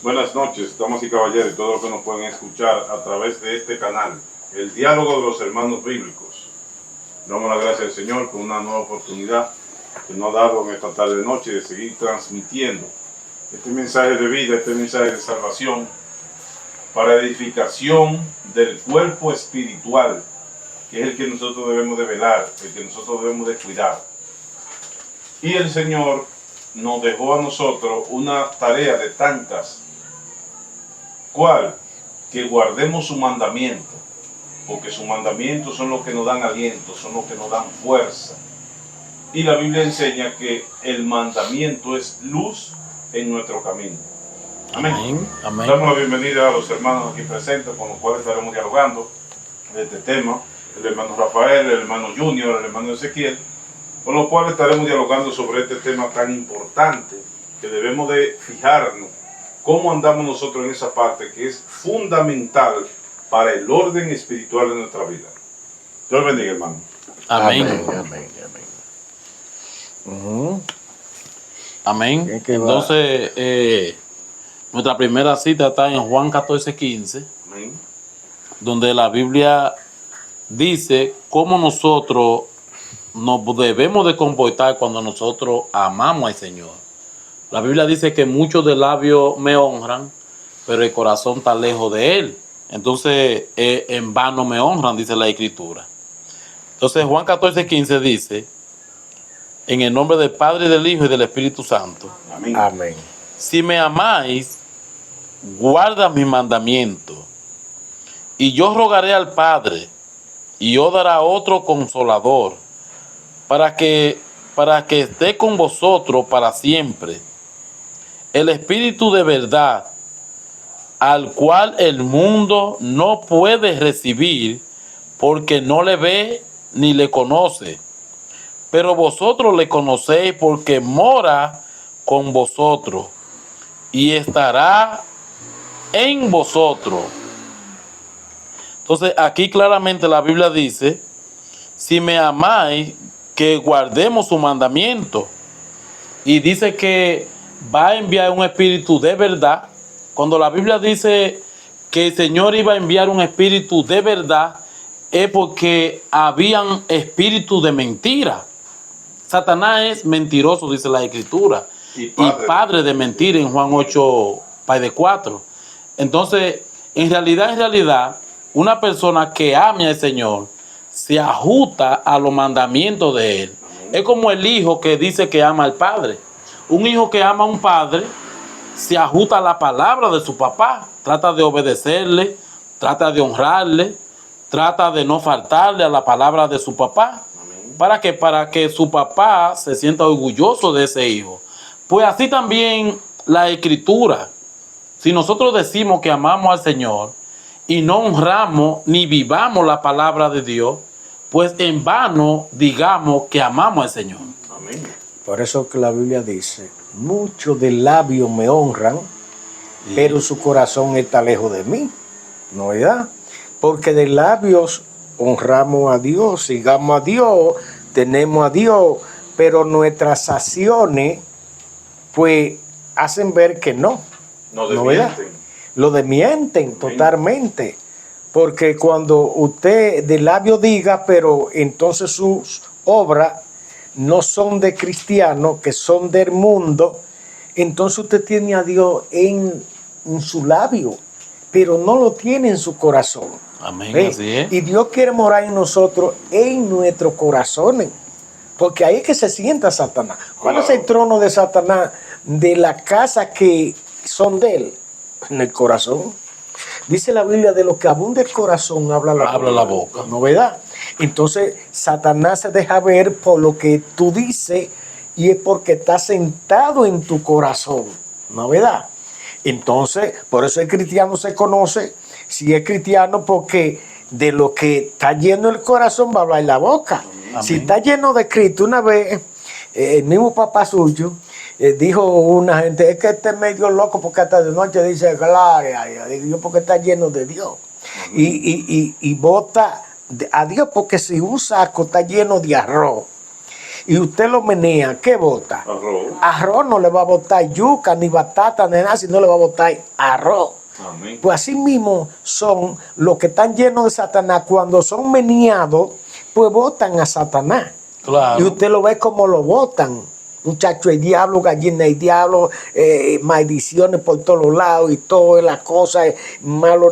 Buenas noches, damas y caballeros, y todos los que nos pueden escuchar a través de este canal, el diálogo de los hermanos bíblicos. Damos la gracia al Señor por una nueva oportunidad que nos ha dado en esta tarde noche de seguir transmitiendo este mensaje de vida, este mensaje de salvación para edificación del cuerpo espiritual, que es el que nosotros debemos de velar, el que nosotros debemos de cuidar. Y el Señor nos dejó a nosotros una tarea de tantas. ¿Cuál? Que guardemos su mandamiento, porque sus mandamientos son los que nos dan aliento, son los que nos dan fuerza. Y la Biblia enseña que el mandamiento es luz en nuestro camino. Amén. Amén. Amén. Damos la bienvenida a los hermanos aquí presentes, con los cuales estaremos dialogando de este tema. El hermano Rafael, el hermano Junior, el hermano Ezequiel, con los cuales estaremos dialogando sobre este tema tan importante que debemos de fijarnos cómo andamos nosotros en esa parte que es fundamental para el orden espiritual de nuestra vida. Dios bendiga, hermano. Amén. Amén. Amén. Entonces, nuestra primera cita está en Juan 14:15, Amén. donde la Biblia dice cómo nosotros nos debemos de comportar cuando nosotros amamos al Señor. La Biblia dice que muchos de labios me honran, pero el corazón está lejos de Él. Entonces, en vano me honran, dice la Escritura. Entonces, Juan 14:15 dice, en el nombre del Padre, del Hijo y del Espíritu Santo, Amén. Amén. si me amáis, guarda mis mandamientos. Y yo rogaré al Padre, y os dará otro consolador, para que esté con vosotros para siempre. El Espíritu de verdad, al cual el mundo no puede recibir, porque no le ve ni le conoce. Pero vosotros le conocéis porque mora con vosotros y estará en vosotros. Entonces aquí claramente la Biblia dice, si me amáis, que guardemos su mandamiento. Y dice que va a enviar un espíritu de verdad. Cuando la Biblia dice que el Señor iba a enviar un espíritu de verdad, es porque habían espíritus de mentira. Satanás es mentiroso, dice la Escritura, y padre de mentira en Juan 8, 4. Entonces, en realidad, una persona que ame al Señor se ajusta a los mandamientos de Él. Es como el hijo que dice que ama al padre. Un hijo que ama a un padre se ajusta a la palabra de su papá, trata de obedecerle, trata de honrarle, trata de no faltarle a la palabra de su papá. ¿Para qué? Para que su papá se sienta orgulloso de ese hijo. Pues así también la Escritura. Si nosotros decimos que amamos al Señor y no honramos ni vivamos la palabra de Dios, pues en vano digamos que amamos al Señor. Amén. Por eso que la Biblia dice, muchos de labios me honran, pero su corazón está lejos de mí. ¿No es verdad? Porque de labios honramos a Dios, sigamos a Dios, tenemos a Dios, pero nuestras acciones pues hacen ver que no. Nos ¿No es verdad? desmienten. Lo desmienten totalmente. Porque cuando usted de labio diga, pero entonces sus obras no son de cristianos, que son del mundo, entonces usted tiene a Dios en su labio, pero no lo tiene en su corazón. Amén, así es. Y Dios quiere morar en nosotros, en nuestros corazones, porque ahí es que se sienta Satanás. ¿Cuál es el trono de Satanás? De la casa que son de él, en el corazón. Dice la Biblia, de lo que abunda el corazón habla la boca. ¿No verdad? Entonces Satanás se deja ver por lo que tú dices, y es porque está sentado en tu corazón. ¿No verdad? Entonces, por eso el cristiano se conoce si es cristiano, porque de lo que está lleno el corazón va a hablar la boca. Amén. Si está lleno de Cristo, una vez el mismo papá suyo dijo una gente, es que este es medio loco porque hasta de noche dice gloria, digo yo, porque está lleno de Dios. Y vota a Dios, porque si un saco está lleno de arroz y usted lo menea, ¿qué bota? Arroz. Arroz. No le va a botar yuca, ni batata, ni nada, sino le va a botar arroz. Amén. Pues así mismo son los que están llenos de Satanás. Cuando son meneados, pues botan a Satanás. Claro. Y usted lo ve como lo botan. Muchacho, el diablo, gallina, el diablo, maldiciones por todos lados y todas las cosas malo.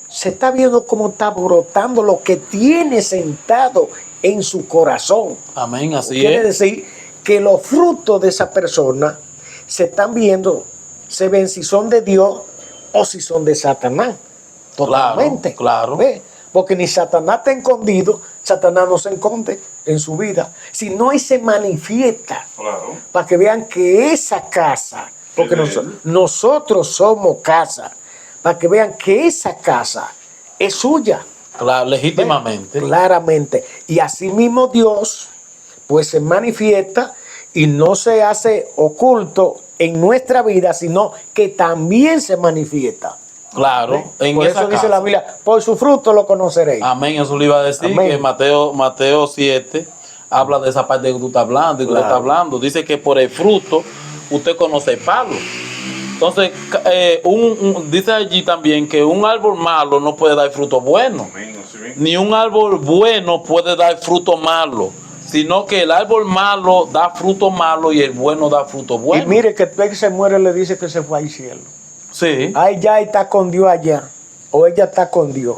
Se está viendo cómo está brotando lo que tiene sentado en su corazón. Amén, así Quiere es. decir que los frutos de esa persona se están viendo, se ven si son de Dios o si son de Satanás. Totalmente. Claro. ¿Ve? Porque ni Satanás está escondido, Satanás no se esconde en su vida, sino y se manifiesta. Claro. Para que vean que esa casa, porque Es de él. nosotros somos casa, para que vean que esa casa es suya. Claro, legítimamente. Claramente. Y así mismo Dios, pues se manifiesta y no se hace oculto en nuestra vida, sino que también se manifiesta. Claro, en Por esa eso dice casa. la Biblia, por su fruto lo conoceréis. Amén, eso le iba a decir. Amén. Que Mateo 7 habla de esa parte que tú estás hablando y que Claro. tú estás hablando. Dice que por el fruto usted conoce el palo. Entonces, dice allí también que un árbol malo no puede dar fruto bueno, Amén. Así bien. ni un árbol bueno puede dar fruto malo, sino que el árbol malo da fruto malo y el bueno da fruto bueno. Y mire que el que se muere le dice que se fue al cielo. Sí, Ay, ya está con Dios allá. O ella está con Dios.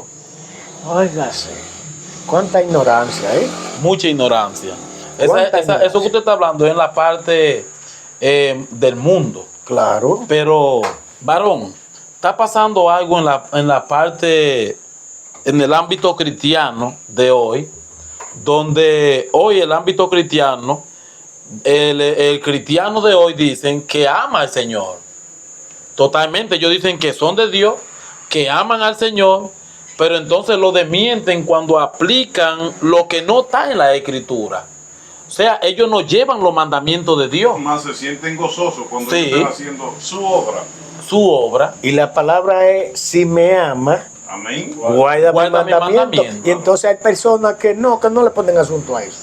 Óigase. Cuánta ignorancia, ¿eh? mucha ignorancia. ¿Cuánta ignorancia? Eso que usted está hablando es en la parte del mundo. Claro. Pero, varón, está pasando algo en la parte, en el ámbito cristiano de hoy, donde hoy el ámbito cristiano, el cristiano de hoy dicen que ama al Señor. Totalmente, ellos dicen que son de Dios, que aman al Señor, pero entonces lo desmienten cuando aplican lo que no está en la Escritura. O sea, ellos no llevan los mandamientos de Dios, Más se sienten gozosos cuando Sí. están haciendo su obra. su obra. Y la palabra es, si me ama, Amén. guarda mi Guarda mi mandamiento. mandamiento. Y entonces hay personas que no le ponen asunto a eso.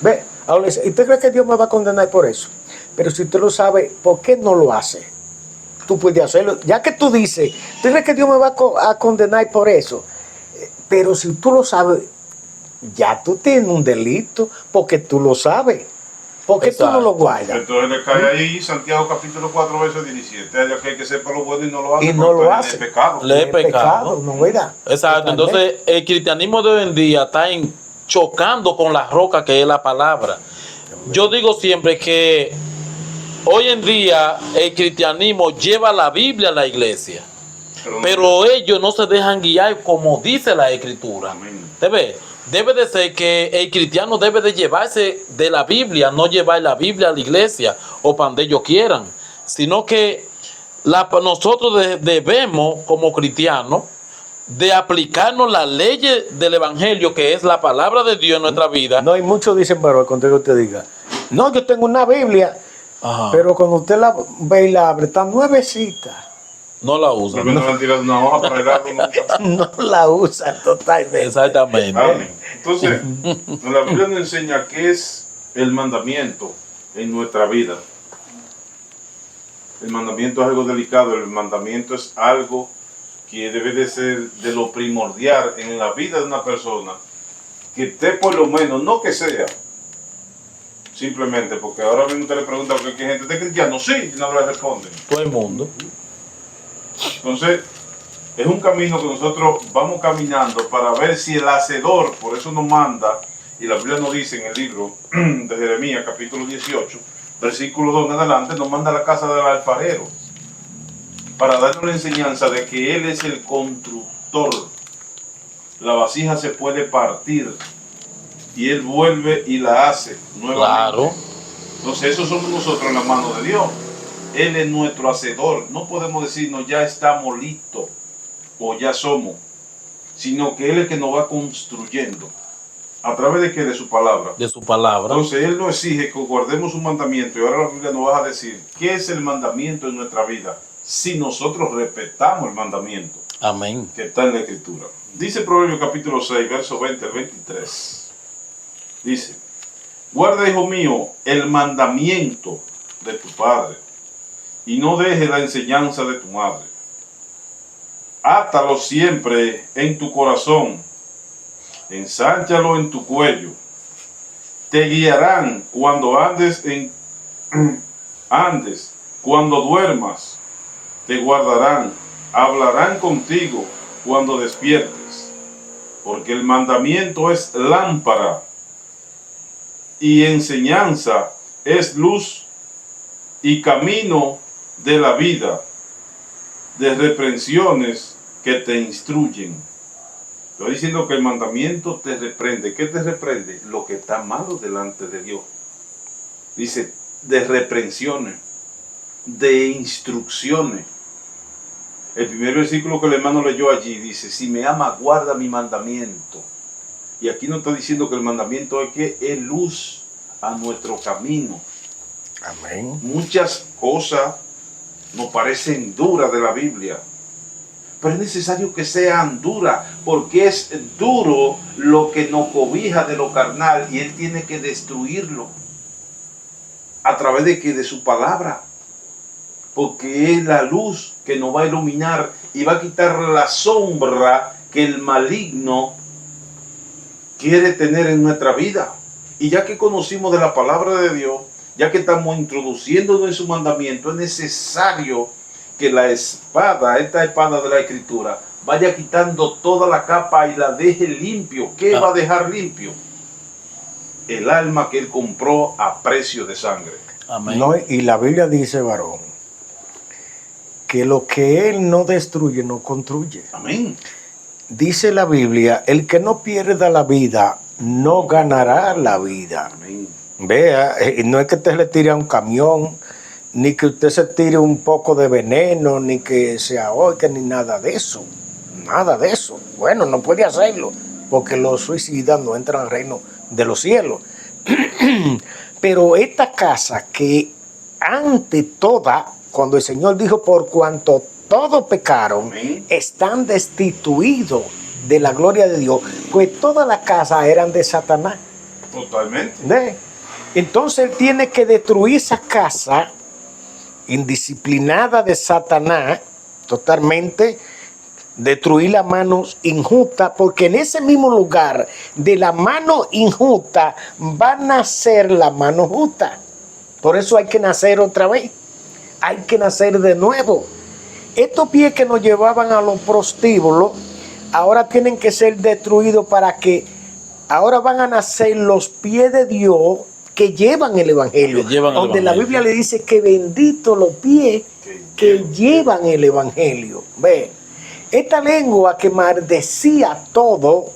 Ve, ahora dice, ¿y usted cree que Dios me va a condenar por eso? Pero si usted lo sabe, ¿por qué no lo hace? Tú puedes hacerlo. Ya que tú dices, ¿tú crees que Dios me va a condenar por eso? Pero si tú lo sabes, ya tú tienes un delito, porque tú lo sabes. ¿Por qué tú no lo guardas? Entonces le cae ahí Santiago capítulo 4, verso 17. Hay aquel que sepa lo bueno y no lo hace. Y no porque lo es hace. pecado. Le- Es pecado. ¿no verdad? Exacto, entonces el cristianismo de hoy en día está chocando con la roca que es la palabra. Yo digo siempre que hoy en día el cristianismo lleva la Biblia a la iglesia, pero ellos no se dejan guiar como dice la Escritura. Amén. Debe de ser que el cristiano debe de llevarse de la Biblia, no llevar la Biblia a la iglesia o para donde ellos quieran, sino que nosotros debemos como cristianos de aplicarnos las leyes del Evangelio, que es la palabra de Dios en nuestra vida. No, y muchos dicen, pero cuando yo te diga, no, yo tengo una Biblia, Ajá. pero cuando usted la ve y la abre, está nuevecita. No la usan. Porque no le han tirado una hoja para el árbol nunca. No la usa totalmente. Exactamente. Amén. Entonces, la Biblia nos enseña qué es el mandamiento en nuestra vida. El mandamiento es algo delicado, el mandamiento es algo que debe de ser de lo primordial en la vida de una persona, que esté por lo menos, no que sea, simplemente, porque ahora mismo usted le pregunta por qué gente está cristiano, sí, y no le responden. Todo el mundo. Entonces, es un camino que nosotros vamos caminando para ver si el hacedor, por eso nos manda, y la Biblia nos dice en el libro de Jeremías, capítulo 18, versículo 2 en adelante, nos manda a la casa del alfarero, para darnos la enseñanza de que Él es el constructor. La vasija se puede partir, y Él vuelve y la hace nuevamente. Claro. Entonces, eso somos nosotros en la mano de Dios. Él es nuestro hacedor. No podemos decirnos ya estamos listos o ya somos, sino que Él es el que nos va construyendo. ¿A través de qué? De su palabra. De su palabra. Entonces Él nos exige que guardemos un mandamiento, y ahora la Biblia nos va a decir qué es el mandamiento en nuestra vida si nosotros respetamos el mandamiento Amén. que está en la Escritura. Dice Proverbios capítulo 6, verso 20 al 23. Dice: Guarda, hijo mío, el mandamiento de tu padre y no dejes la enseñanza de tu madre. Átalo siempre en tu corazón, ensánchalo en tu cuello. Te guiarán cuando andes, cuando duermas, te guardarán, hablarán contigo cuando despiertes, porque el mandamiento es lámpara y enseñanza es luz y camino de la vida, de reprensiones que te instruyen. Estoy diciendo que el mandamiento te reprende. ¿Qué te reprende? Lo que está malo delante de Dios. Dice, de reprensiones, de instrucciones. El primer versículo que el hermano leyó allí dice, si me ama, guarda mi mandamiento. Y aquí no está diciendo que el mandamiento es que es luz a nuestro camino. Amén. Muchas cosas nos parecen duras de la Biblia, pero es necesario que sean duras, porque es duro lo que nos cobija de lo carnal y Él tiene que destruirlo a través de su palabra, porque es la luz que nos va a iluminar y va a quitar la sombra que el maligno quiere tener en nuestra vida. Y ya que conocimos de la palabra de Dios, ya que estamos introduciéndonos en su mandamiento, es necesario que la espada, esta espada de la Escritura, vaya quitando toda la capa y la deje limpio. ¿Qué va a dejar limpio? El alma que Él compró a precio de sangre. Amén. No, y la Biblia dice, varón, que lo que Él no destruye, no construye. Amén. Dice la Biblia, el que no pierda la vida, no ganará la vida. Amén. Vea, no es que usted le tire a un camión, ni que usted se tire un poco de veneno, ni que se ahogue, ni nada de eso. Nada de eso. Bueno, no puede hacerlo, porque los suicidas no entran al reino de los cielos. Pero esta casa que ante toda, cuando el Señor dijo, por cuanto todos pecaron, Amén, están destituidos de la gloria de Dios, pues todas las casas eran de Satanás. totalmente. ¿Ve? Entonces Él tiene que destruir esa casa indisciplinada de Satanás, totalmente, destruir la mano injusta, porque en ese mismo lugar de la mano injusta va a nacer la mano justa. Por eso hay que nacer otra vez, hay que nacer de nuevo. Estos pies que nos llevaban a los prostíbulos, ahora tienen que ser destruidos para que ahora van a nacer los pies de Dios que llevan el Evangelio. Que llevan el donde la Evangelio. Biblia le dice que bendito los pies que llevan el Evangelio. Ve, esta lengua que maldecía todo,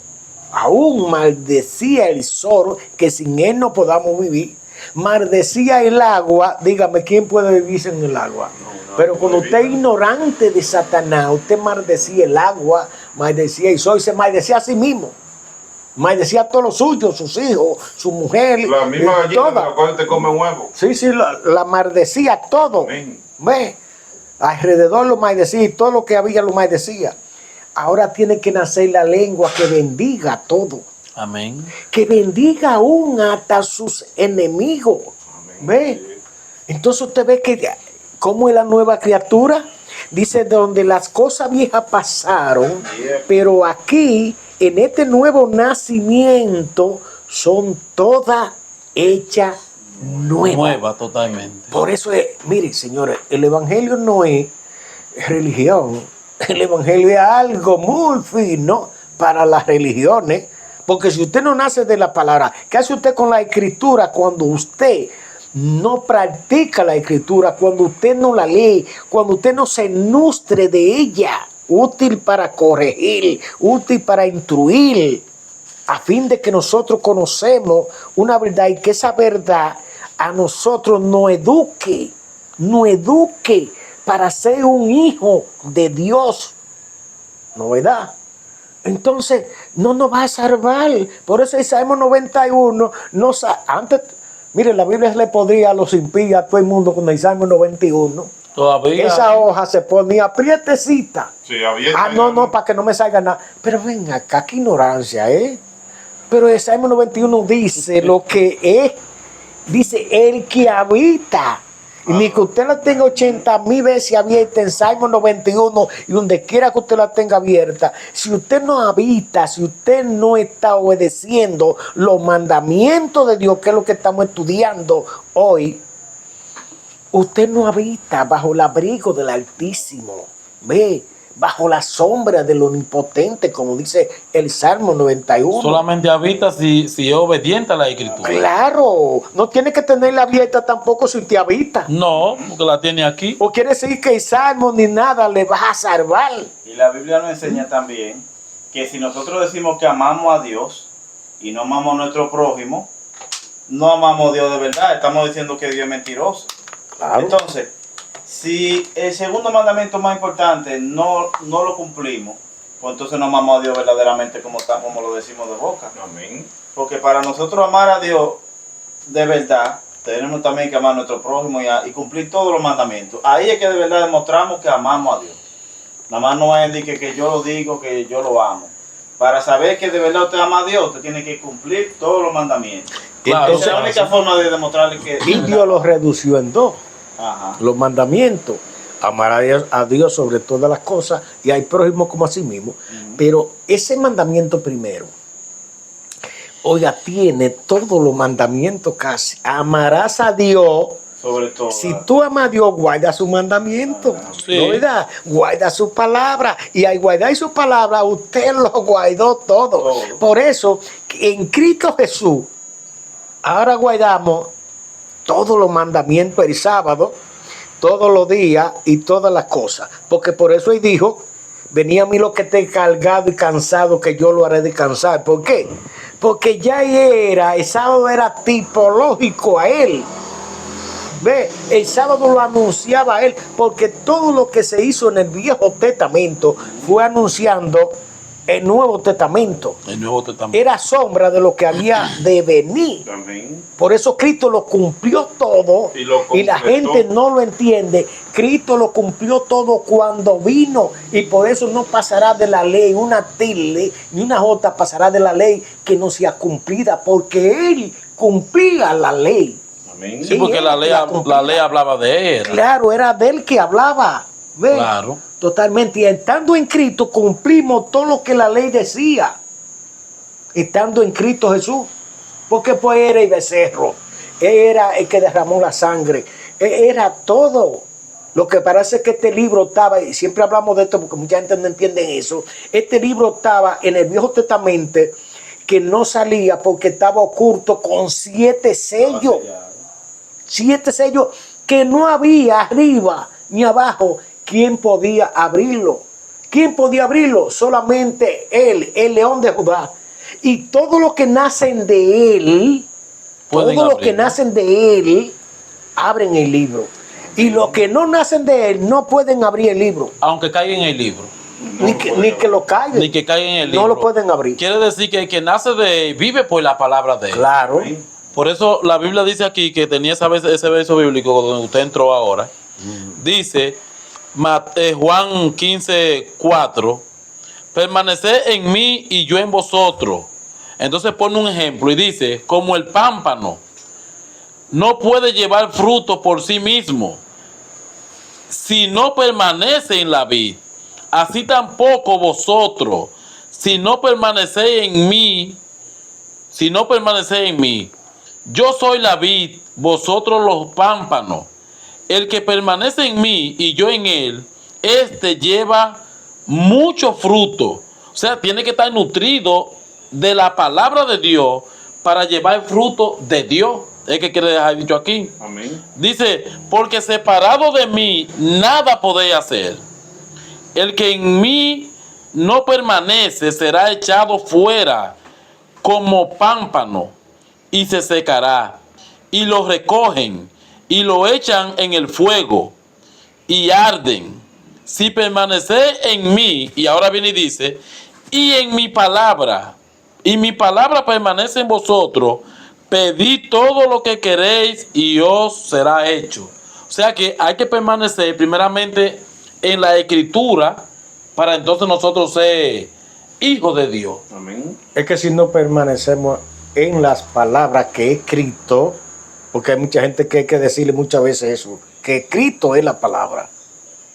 aún maldecía el sol, que sin él no podamos vivir, maldecía el agua. Dígame, ¿quién puede vivir sin el agua? Pero cuando usted es ignorante de Satanás, usted maldecía el agua, maldecía el sol, se maldecía a sí mismo. Maldecía a todos los suyos, sus hijos, su mujer, La misma gallina de toda. la cual te come huevo. Sí, la maldecía todo. Amén. Ve, alrededor lo maldecía y todo lo que había lo maldecía. Ahora tiene que nacer la lengua que bendiga todo. Amén. Que bendiga aún hasta sus enemigos. Amén. Ve. Entonces usted ve que cómo es la nueva criatura. Dice, donde las cosas viejas pasaron, pero aquí, en este nuevo nacimiento, son todas hechas nuevas. Nueva totalmente. Por eso, mire, señores, el Evangelio no es religión. El Evangelio es algo muy fino para las religiones. Porque si usted no nace de la palabra, ¿qué hace usted con la Escritura cuando usted no practica la Escritura, cuando usted no la lee, cuando usted no se nutre de ella? Útil para corregir, útil para instruir, a fin de que nosotros conocemos una verdad y que esa verdad a nosotros nos eduque para ser un hijo de Dios. ¿No verdad? Entonces, no nos va a salvar. Por eso el Salmo 91, antes, mire, la Biblia le podría a los impíos, a todo el mundo con el Salmo 91. Todavía. Esa hoja se ponía prietecita. Sí, abierta. No, para que no me salga nada. Pero ven acá, qué ignorancia, ¿eh? Pero el Salmo 91 dice lo que es, dice el que habita. Y ni que usted la tenga 80,000 veces abierta en Salmo 91 y donde quiera que usted la tenga abierta, si usted no habita, si usted no está obedeciendo los mandamientos de Dios, que es lo que estamos estudiando hoy, usted no habita bajo el abrigo del Altísimo. Ve, bajo la sombra del Omnipotente, como dice el Salmo 91. Solamente habita si es obediente a la escritura. Claro, no tiene que tenerla abierta tampoco si te habita. No, porque la tiene aquí. O quiere decir que el Salmo ni nada le va a salvar. Y la Biblia nos enseña también que si nosotros decimos que amamos a Dios y no amamos a nuestro prójimo, no amamos a Dios de verdad, estamos diciendo que Dios es mentiroso. Claro. Entonces, si el segundo mandamiento más importante no lo cumplimos, pues entonces no amamos a Dios verdaderamente como lo decimos de boca. Amén. Porque para nosotros amar a Dios de verdad, tenemos también que amar a nuestro prójimo y cumplir todos los mandamientos. Ahí es que de verdad demostramos que amamos a Dios. Nada más no es de que yo lo digo, que yo lo amo. Para saber que de verdad usted ama a Dios, usted tiene que cumplir todos los mandamientos. Claro, Esa es la única forma de demostrarle que... Y Dios lo redució en dos. Ajá. Los mandamientos. Amar a Dios sobre todas las cosas y al prójimo como a sí mismo. Pero ese mandamiento primero, oiga, tiene todos los mandamientos casi. Amarás a Dios. Sobre todo. Si tú amas a Dios, guarda su mandamiento, Sí. ¿no verdad? Guarda su palabra. Y al guardar su palabra, usted lo guardó todo. Todo. Por eso, en Cristo Jesús, ahora guardamos todos los mandamientos el sábado, todos los días y todas las cosas. Porque por eso Él dijo, venía a mí lo que esté cargado y cansado, que yo lo haré descansar. ¿Por qué? Porque ya el sábado era tipológico a Él. Ve, el sábado lo anunciaba a Él, porque todo lo que se hizo en el Viejo Testamento fue anunciando el Nuevo Testamento. El Nuevo Testamento. Era sombra de lo que había de venir. Amén. Por eso Cristo lo cumplió todo Y lo y la completó. gente no lo entiende. Cristo lo cumplió todo cuando vino y por eso no pasará de la ley una tilde ni una jota pasará de la ley que no sea cumplida, porque Él cumplía la ley. Amén. Sí, porque la ley hablaba de él. Claro, era de Él que hablaba. ¿Ve? Claro. Totalmente. Y estando en Cristo cumplimos todo lo que la ley decía. Estando en Cristo Jesús. Porque pues era el becerro. Era el que derramó la sangre. Era todo. Lo que parece que este libro estaba, y siempre hablamos de esto porque mucha gente no entiende eso. Este libro estaba en el Viejo Testamento que no salía porque estaba oculto con 7 sellos. 7 sellos que no había arriba ni abajo. ¿Quién podía abrirlo? ¿Quién podía abrirlo? Solamente Él, el León de Judá. Y todos los que nacen de Él, Pueden todos los que abrirlo. nacen de Él, abren el libro. Y los que no nacen de Él no pueden abrir el libro. Aunque caiga en el libro. Ni que lo callen. Ni que caiga en el libro. No lo pueden abrir. Quiere decir que el que nace de él vive por la palabra de él. Claro. Por eso la Biblia dice aquí, que tenía ese verso bíblico donde usted entró ahora. Dice, Juan 15:4, permaneced en mí y yo en vosotros. Entonces pone un ejemplo y dice, como el pámpano no puede llevar fruto por sí mismo si no permanece en la vid, así tampoco vosotros, si no permanecéis en mí, yo soy la vid, vosotros los pámpanos. El que permanece en mí y yo en él, este lleva mucho fruto. O sea, tiene que estar nutrido de la palabra de Dios para llevar fruto de Dios. Es que quiere dejar dicho aquí. Amén. Dice, porque separado de mí nada podéis hacer. El que en mí no permanece será echado fuera como pámpano y se secará. Y lo recogen y lo echan en el fuego y arden. Si permanecéis en mí, y ahora viene y dice, y en mi palabra permanece en vosotros, pedid todo lo que queréis y os será hecho. O sea que hay que permanecer primeramente en la escritura para entonces nosotros ser Hijo de Dios. Amén. Es que si no permanecemos en las palabras que es Cristo, porque hay mucha gente que hay que decirle muchas veces eso, que Cristo es la palabra.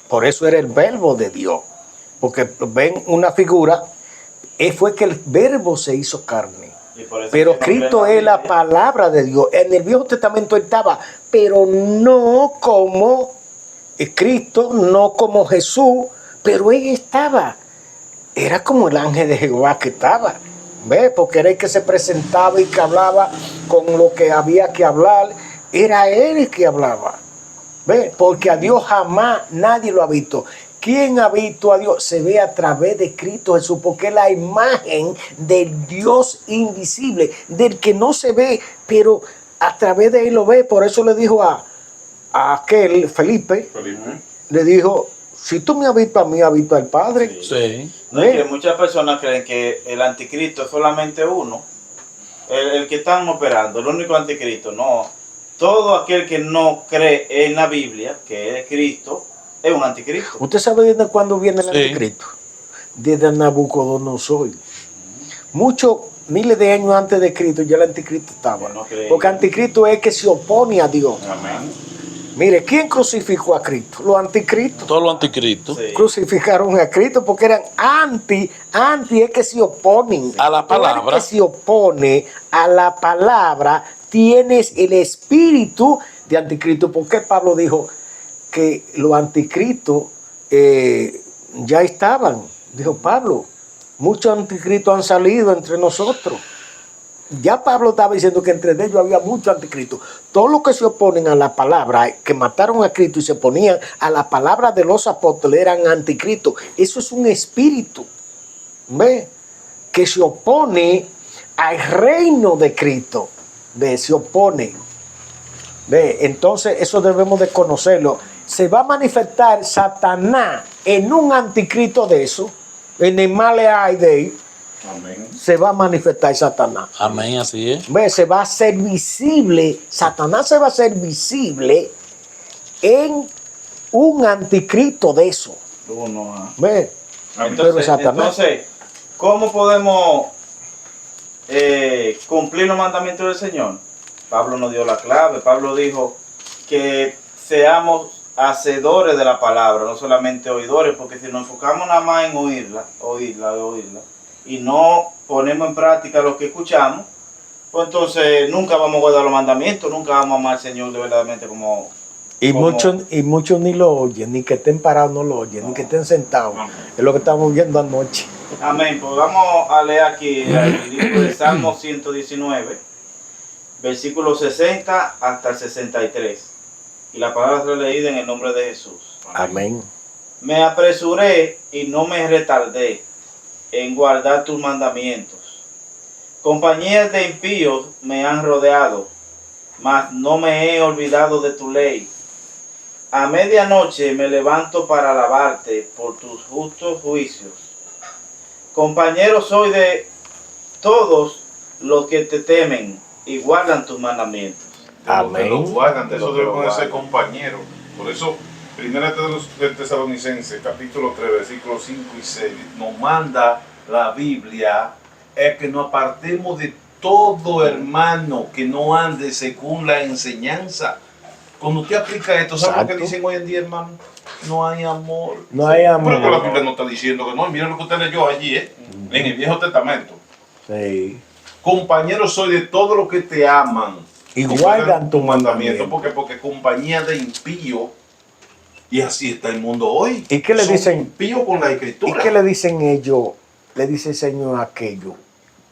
Por eso era el verbo de Dios. Porque ven una figura, fue que el verbo se hizo carne. Y por eso Pero que no Cristo creen es la Biblia. palabra de Dios. En el Viejo Testamento él estaba, pero no como Cristo, no como Jesús, pero él estaba. Era como el ángel de Jehová que estaba. ¿Ves? Porque era el que se presentaba y que hablaba con lo que había que hablar. Era él el que hablaba. ¿Ves? Porque a Dios jamás nadie lo ha visto. ¿Quién ha visto a Dios? Se ve a través de Cristo Jesús, porque es la imagen del Dios invisible, del que no se ve, pero a través de él lo ve. Por eso le dijo a aquel Felipe, le dijo, si tú me has visto a mí, has visto al Padre. Sí. No, es que muchas personas creen que el anticristo es solamente uno, el que están operando, el único anticristo. No, todo aquel que no cree en la Biblia, que es Cristo, es un anticristo. ¿Usted sabe desde cuándo viene el Sí. anticristo? Desde Nabucodonosor. Muchos miles de años antes de Cristo ya el anticristo estaba. No cree. Porque anticristo es que se opone a Dios. Amén. Mire, ¿quién crucificó a Cristo? Los anticristos. Todo lo anticristo. Sí. Crucificaron a Cristo porque eran anti es que se oponen. A la Todo el palabra. que se opone a la palabra tienes el espíritu de anticristo. ¿Por qué Pablo dijo que los anticristos ya estaban? Dijo Pablo, muchos anticristos han salido entre nosotros. Ya Pablo estaba diciendo que entre ellos había muchos anticristos. Todos los que se oponen a la palabra, que mataron a Cristo y se ponían a la palabra de los apóstoles, eran anticristos. Eso es un espíritu, ¿ve? Que se opone al reino de Cristo. ¿Ve? Se opone. ¿Ve? Entonces eso debemos de conocerlo. Se va a manifestar Satanás en un anticristo de eso, en el Maleai de él. Amén. Se va a manifestar Satanás. Amén, así es. ¿Ve? Se va a hacer visible, Satanás se va a hacer visible en un anticristo de eso. Uno, ah. ¿Ve? Pero Entonces, ¿cómo podemos cumplir los mandamientos del Señor? Pablo nos dio la clave. Pablo dijo que seamos hacedores de la palabra, no solamente oidores, porque si nos enfocamos nada más en oírla, y no ponemos en práctica lo que escuchamos, pues entonces nunca vamos a guardar los mandamientos, nunca vamos a amar al Señor de verdaderamente como... Y como- muchos ni lo oyen, ni que estén parados no lo oyen, ni que estén sentados. Es lo que estamos viendo anoche. Amén. Pues vamos a leer aquí el libro de Salmo 119, versículos 60 hasta el 63. Y la palabra será leída en el nombre de Jesús. Amén. Me apresuré y no me retardé en guardar tus mandamientos. Compañías de impíos me han rodeado, mas no me he olvidado de tu ley. A medianoche me levanto para alabarte por tus justos juicios. Compañero soy de todos los que te temen y guardan tus mandamientos. De los que lo Amén. guardan, de De los eso que lo debemos de ser guardan. compañeros. Por eso, Primera de Tesalonicenses, capítulo 3, versículos 5 y 6, nos manda la Biblia es que nos apartemos de todo hermano que no ande según la enseñanza. Cuando usted aplica esto, ¿sabe lo que Exacto. dicen hoy en día, hermano? No hay amor. No hay amor. Pero que la Biblia no está diciendo que no. Miren lo que usted leyó allí, en el Viejo Testamento. Sí. Compañeros soy de todos los que te aman Y guardan tu mandamiento. mandamiento. Porque compañía de impío, y así está el mundo hoy. ¿Y qué le Son dicen? impíos con la ¿Y escritura. qué le dicen ellos? Le dice el Señor a aquellos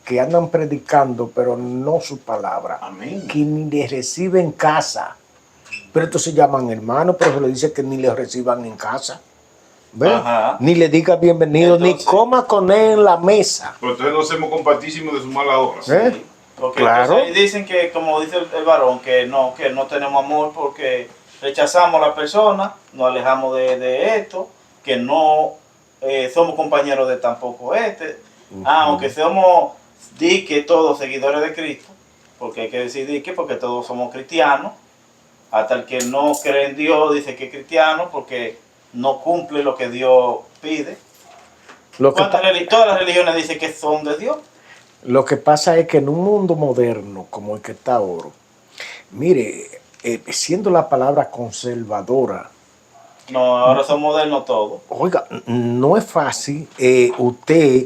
que andan predicando, pero no su palabra. Amén. Que ni les reciben en casa. Pero estos se llaman hermanos, pero se le dice que ni les reciban en casa. ¿Ve? Ajá. Ni le diga bienvenido, ni Entonces- coma con él en la mesa. Pero entonces no hacemos compartísimos de sus malas obras. ¿Eh? Porque Claro. entonces dicen que, como dice el varón, que no tenemos amor porque rechazamos a la persona, nos alejamos de esto, que no somos compañeros de tampoco aunque somos dique todos seguidores de Cristo, porque hay que decir dique porque todos somos cristianos, hasta el que no cree en Dios dice que es cristiano porque no cumple lo que Dios pide. Lo que, Todas las religiones dicen que son de Dios. lo que pasa es que en un mundo moderno como el que está ahora, mire, siendo la palabra conservadora, No, ahora son modernos todos. oiga, no es fácil usted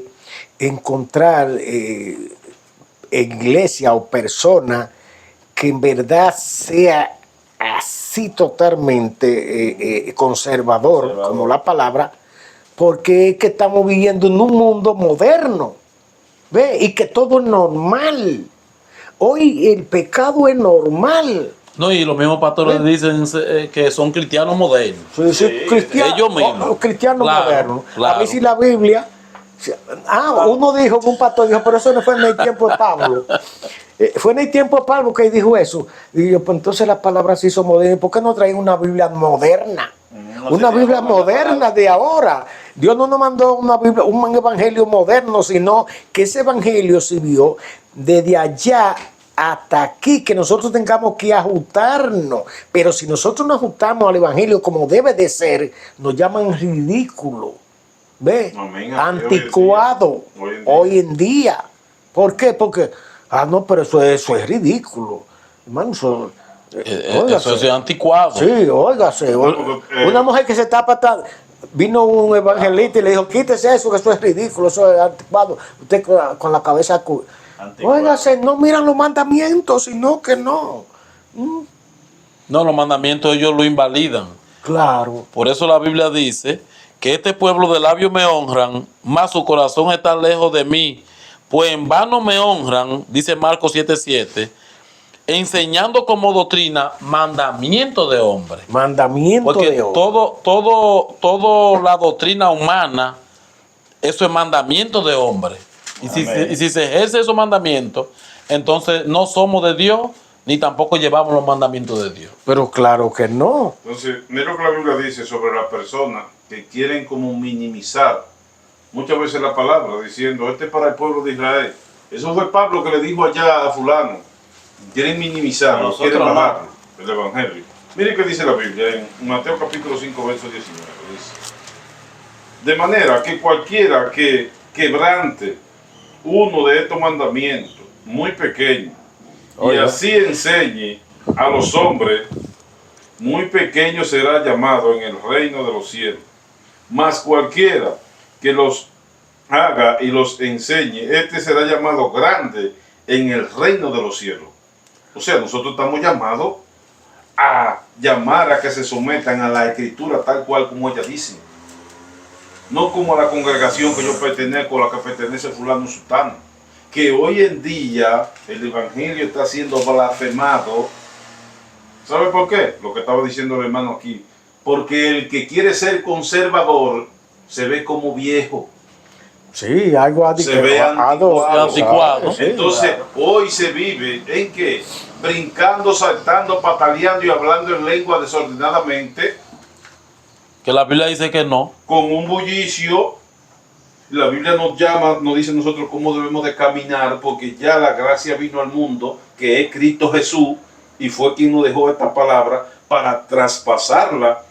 encontrar iglesia o persona que en verdad sea así totalmente conservador, como la palabra, porque es que estamos viviendo en un mundo moderno, ¿ve? Y que todo es normal. Hoy el pecado es normal. No, y los mismos pastores dicen que son cristianos modernos. Sí, cristiano, ellos mismos. Cristiano Claro, moderno. claro. A ver si la Biblia. Uno dijo, un pastor dijo, pero eso no fue en el tiempo de Pablo. Fue en el tiempo de Pablo que dijo eso. Y yo, pues entonces las palabras se hizo modernas. ¿Por qué no traen una Biblia moderna? Una Biblia moderna de ahora. Dios no nos mandó una Biblia, un evangelio moderno, sino que ese evangelio sirvió desde allá hasta aquí, que nosotros tengamos que ajustarnos. Pero si nosotros nos ajustamos al evangelio como debe de ser, nos llaman ridículo. ¿Ve? Amén. Anticuado hoy en día. ¿Por qué? Porque, no, pero eso es ridículo. Hermano, eso Eso es anticuado. sí, óigase. Una mujer que se tapa, vino un evangelista y le dijo, quítese eso, que eso es ridículo, eso es anticuado. Usted con la cabeza... Óigase, no miran los mandamientos, sino que no. No, los mandamientos ellos lo invalidan. Claro. Por eso la Biblia dice que este pueblo de labios me honran, mas su corazón está lejos de mí. Pues en vano me honran, dice Marcos 7:7, enseñando como doctrina mandamiento de hombre. Mandamiento Porque de hombre. todo la doctrina humana, eso es mandamiento de hombre. Y si se ejerce esos mandamientos, entonces no somos de Dios, ni tampoco llevamos los mandamientos de Dios. Pero claro que no. Entonces, mira lo que la Biblia dice sobre las personas que quieren como minimizar muchas veces la palabra, diciendo, este es para el pueblo de Israel. Eso fue Pablo que le dijo allá a fulano. Quieren minimizarlo, quieren bajar el evangelio. Mire qué dice la Biblia en Mateo capítulo 5, verso 19. Dice, de manera que cualquiera que quebrante uno de estos mandamientos muy pequeños y así enseñe a los hombres, muy pequeño será llamado en el reino de los cielos. Mas cualquiera que los haga y los enseñe, este será llamado grande en el reino de los cielos. O sea, nosotros estamos llamados a llamar a que se sometan a la escritura tal cual como ella dice. No como a la congregación que yo pertenezco, a la que pertenece fulano sutano. Que hoy en día el evangelio está siendo blasfemado. ¿Sabe por qué? Lo que estaba diciendo el hermano aquí. Porque el que quiere ser conservador se ve como viejo. Sí, algo Se ve anticuado. Entonces, hoy se vive en que brincando, saltando, pataleando y hablando en lengua desordenadamente. Que la Biblia dice que no. Con un bullicio. La Biblia nos llama, nos dice a nosotros cómo debemos de caminar, porque ya la gracia vino al mundo, que es Cristo Jesús, y fue quien nos dejó esta palabra para traspasarla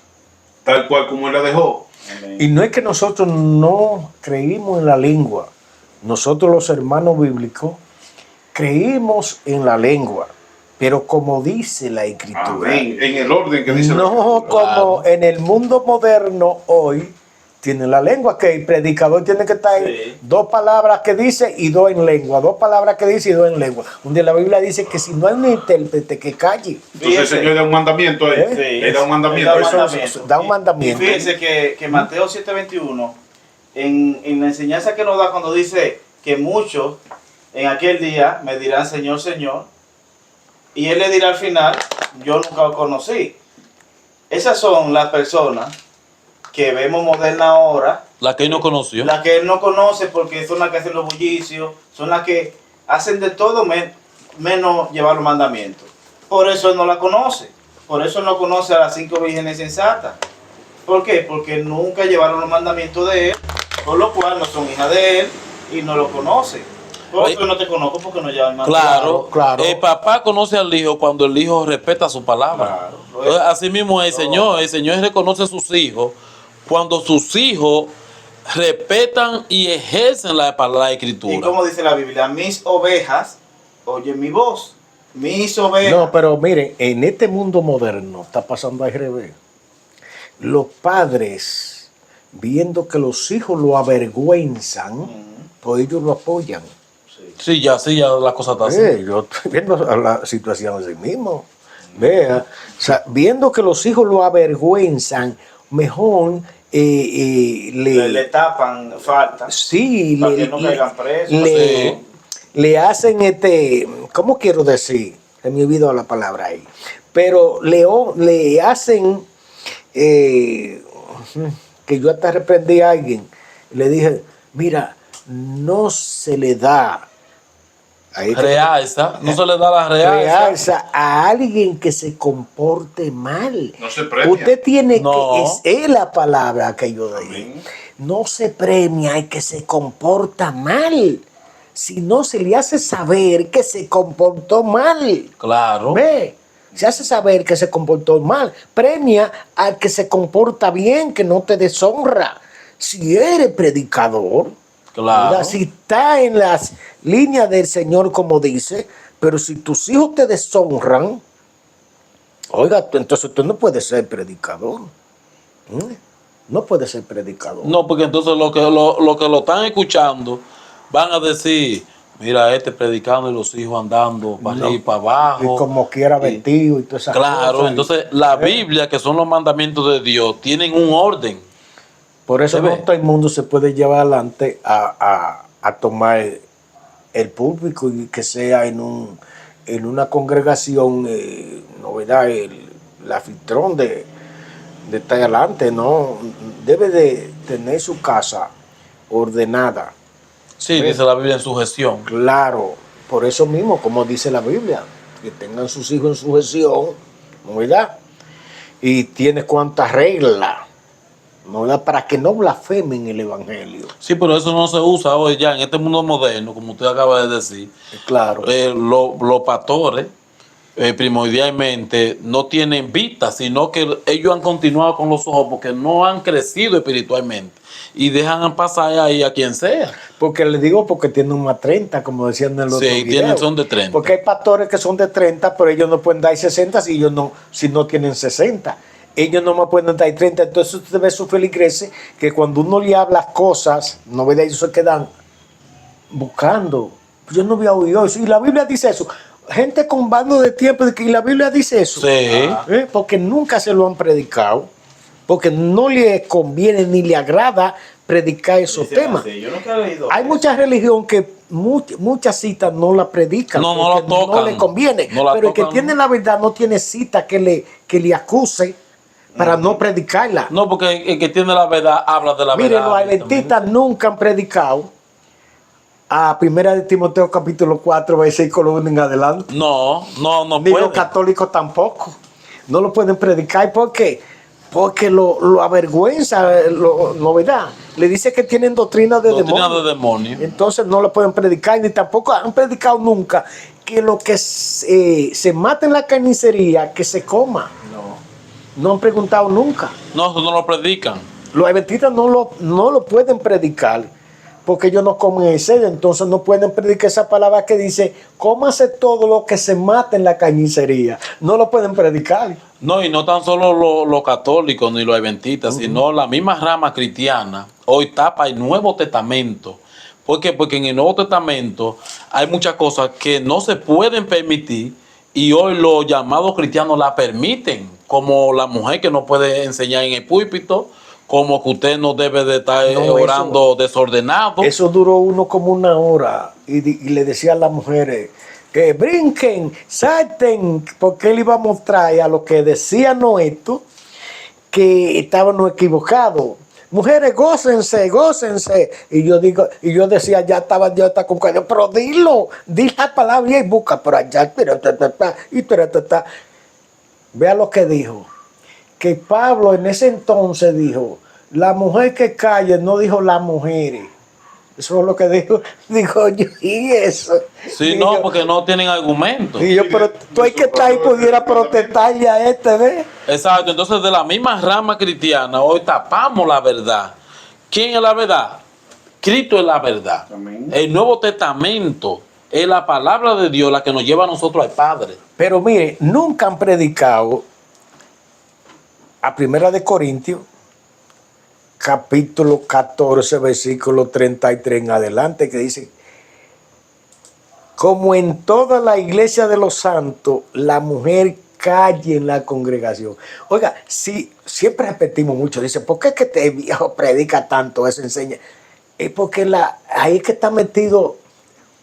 tal cual como Él la dejó. Y no es que nosotros no creímos en la lengua. Nosotros los hermanos bíblicos creímos en la lengua. Pero como dice la Escritura. Amén. En el orden que dice la No Escritura. como en el mundo moderno hoy tiene la lengua, que el predicador tiene que estar dos palabras que dice y dos en lengua. Dos palabras que dice y dos en lengua. Donde la Biblia dice que si no hay un intérprete, que calle. Entonces el Señor da un mandamiento ahí. Sí. Da un mandamiento. Da un mandamiento. Y fíjense que Mateo 7:21, en la enseñanza que nos da cuando dice que muchos en aquel día me dirán Señor, Señor, y Él le dirá al final, yo nunca lo conocí. Esas son las personas que vemos moderna ahora. La que Él no conoció. Las que Él no conoce porque son las que hacen los bullicios, son las que hacen de todo menos llevar los mandamientos. Por eso Él no la conoce. Por eso Él no conoce a las 5 vírgenes sensatas. ¿Por qué? Porque nunca llevaron los mandamientos de Él, por lo cual no son hijas de Él y no lo conocen. Por eso no te conozco porque no llevan mandamientos. Claro. El papá conoce al hijo cuando el hijo respeta su palabra. Claro. Así mismo el Señor reconoce a sus hijos cuando sus hijos respetan y ejercen la palabra de Y escritura. como dice la Biblia, mis ovejas oyen mi voz. Mis ovejas. No, pero miren, en este mundo moderno está pasando al revés. Los padres, viendo que los hijos lo avergüenzan, pues ellos lo apoyan. Sí, ya la cosa está así. Yo estoy viendo la situación así mismo. Vea, o sea, viendo que los hijos lo avergüenzan, mejor Le tapan falta. sí, para que no caigan presos. Sí. le hacen ¿cómo quiero decir? Se me olvidó la palabra ahí. Pero le hacen que yo hasta reprendí a alguien. Le dije, mira, no se le da ahí que- Realza, no se le da la realza. realza a alguien que se comporte mal. No se premia. Usted tiene No. que, es la palabra que yo dije. No se premia al que se comporta mal. Si no se le hace saber que se comportó mal. Claro. Ve, se hace saber que se comportó mal. Premia al que se comporta bien, que no te deshonra. Si eres predicador, Claro. ¿verdad? Si está en las líneas del Señor, como dice, pero si tus hijos te deshonran, oiga, entonces tú no puedes ser predicador. No puedes ser predicador. No, porque entonces lo que lo están escuchando van a decir, mira, este predicando y los hijos andando para arriba y para abajo. Y como quiera vestido y todas esas Claro, cosas. entonces la Biblia, que son los mandamientos de Dios, tienen un orden. Por eso ¿Se no ve? todo el mundo se puede llevar adelante a tomar el público y que sea en una congregación, novedad, el anfitrión de estar adelante, ¿no? Debe de tener su casa ordenada. Sí, Ve. dice la Biblia en su gestión. Claro, por eso mismo, como dice la Biblia, que tengan sus hijos en su gestión, ¿verdad? Y tiene cuantas reglas, ¿verdad? Para que no blasfemen el evangelio. Sí, pero eso no se usa hoy ya en este mundo moderno, como usted acaba de decir. Claro. Los pastores primordialmente no tienen vista, sino que ellos han continuado con los ojos porque no han crecido espiritualmente y dejan pasar ahí a quien sea. Porque le digo, porque tienen un más 30, como decían en el otro Sí, video. son de 30. Porque hay pastores que son de 30, pero ellos no pueden dar 60 si no tienen 60. Ellos no más pueden dar 30. Entonces usted ve su feligreses que cuando uno le habla cosas, no ve, ellos se quedan buscando. Yo no había oído eso. Y la Biblia dice eso. Gente con bando de tiempo, y la Biblia dice eso. Sí. Porque nunca se lo han predicado. Porque no le conviene ni le agrada predicar esos Dicen temas. así, yo nunca he leído Hay eso. mucha religión que muchas citas no la predican. No, no porque la tocan. No le conviene. No la pero el que tocan. tiene la verdad no tiene cita que le acuse para no predicarla. No, porque el que tiene la verdad habla de la Mire, verdad. los adventistas nunca han predicado a 1 Timoteo capítulo 4, versículo 1 en adelante. No Ni los puede. católicos tampoco. No lo pueden predicar. ¿Por qué? Porque lo avergüenza, ¿no verdad? Le dice que tienen doctrina de Doctrina demonios. de demonio. Entonces no lo pueden predicar, ni tampoco han predicado nunca que lo que se mata en la carnicería, que se coma. No han preguntado nunca. No, eso no lo predican. Los adventistas no lo pueden predicar porque ellos no comen el cerdo, entonces no pueden predicar esa palabra que dice, cómase todo lo que se mata en la carnicería. No lo pueden predicar. No, y no tan solo los católicos ni los adventistas, sino la misma rama cristiana hoy tapa el Nuevo Testamento. ¿Por qué? Porque en el Nuevo Testamento hay muchas cosas que no se pueden permitir y hoy los llamados cristianos la permiten, como la mujer que no puede enseñar en el púlpito, como que usted no debe de estar No, orando desordenado. Eso duró uno como una hora y le decía a las mujeres que brinquen, salten, porque él iba a mostrar a lo que decían esto que estaban equivocados. Mujeres, gócense. Y yo decía, ya estaba con cuello, pero dilo, di la palabra y busca por allá, Vea lo que dijo. Que Pablo en ese entonces dijo, la mujer que calle, no dijo las mujeres. Eso es lo que dijo yo, y eso. Sí, Y no, yo- porque no tienen argumentos. Y yo, pero tú hay que estar y pudiera protestarle a ¿ves? Exacto, entonces de la misma rama cristiana hoy tapamos la verdad ¿Quién es la verdad? Cristo es la verdad. Amén. El Nuevo Testamento es la palabra de Dios la que nos lleva a nosotros al Padre. Pero mire, nunca han predicado a Primera de Corintios, capítulo 14, versículo 33 en adelante, que dice, como en toda la iglesia de los santos, la mujer calle en la congregación. Oiga, si siempre repetimos mucho, dice, ¿por qué es que este viejo predica tanto eso, enseña? Es porque ahí es que está metido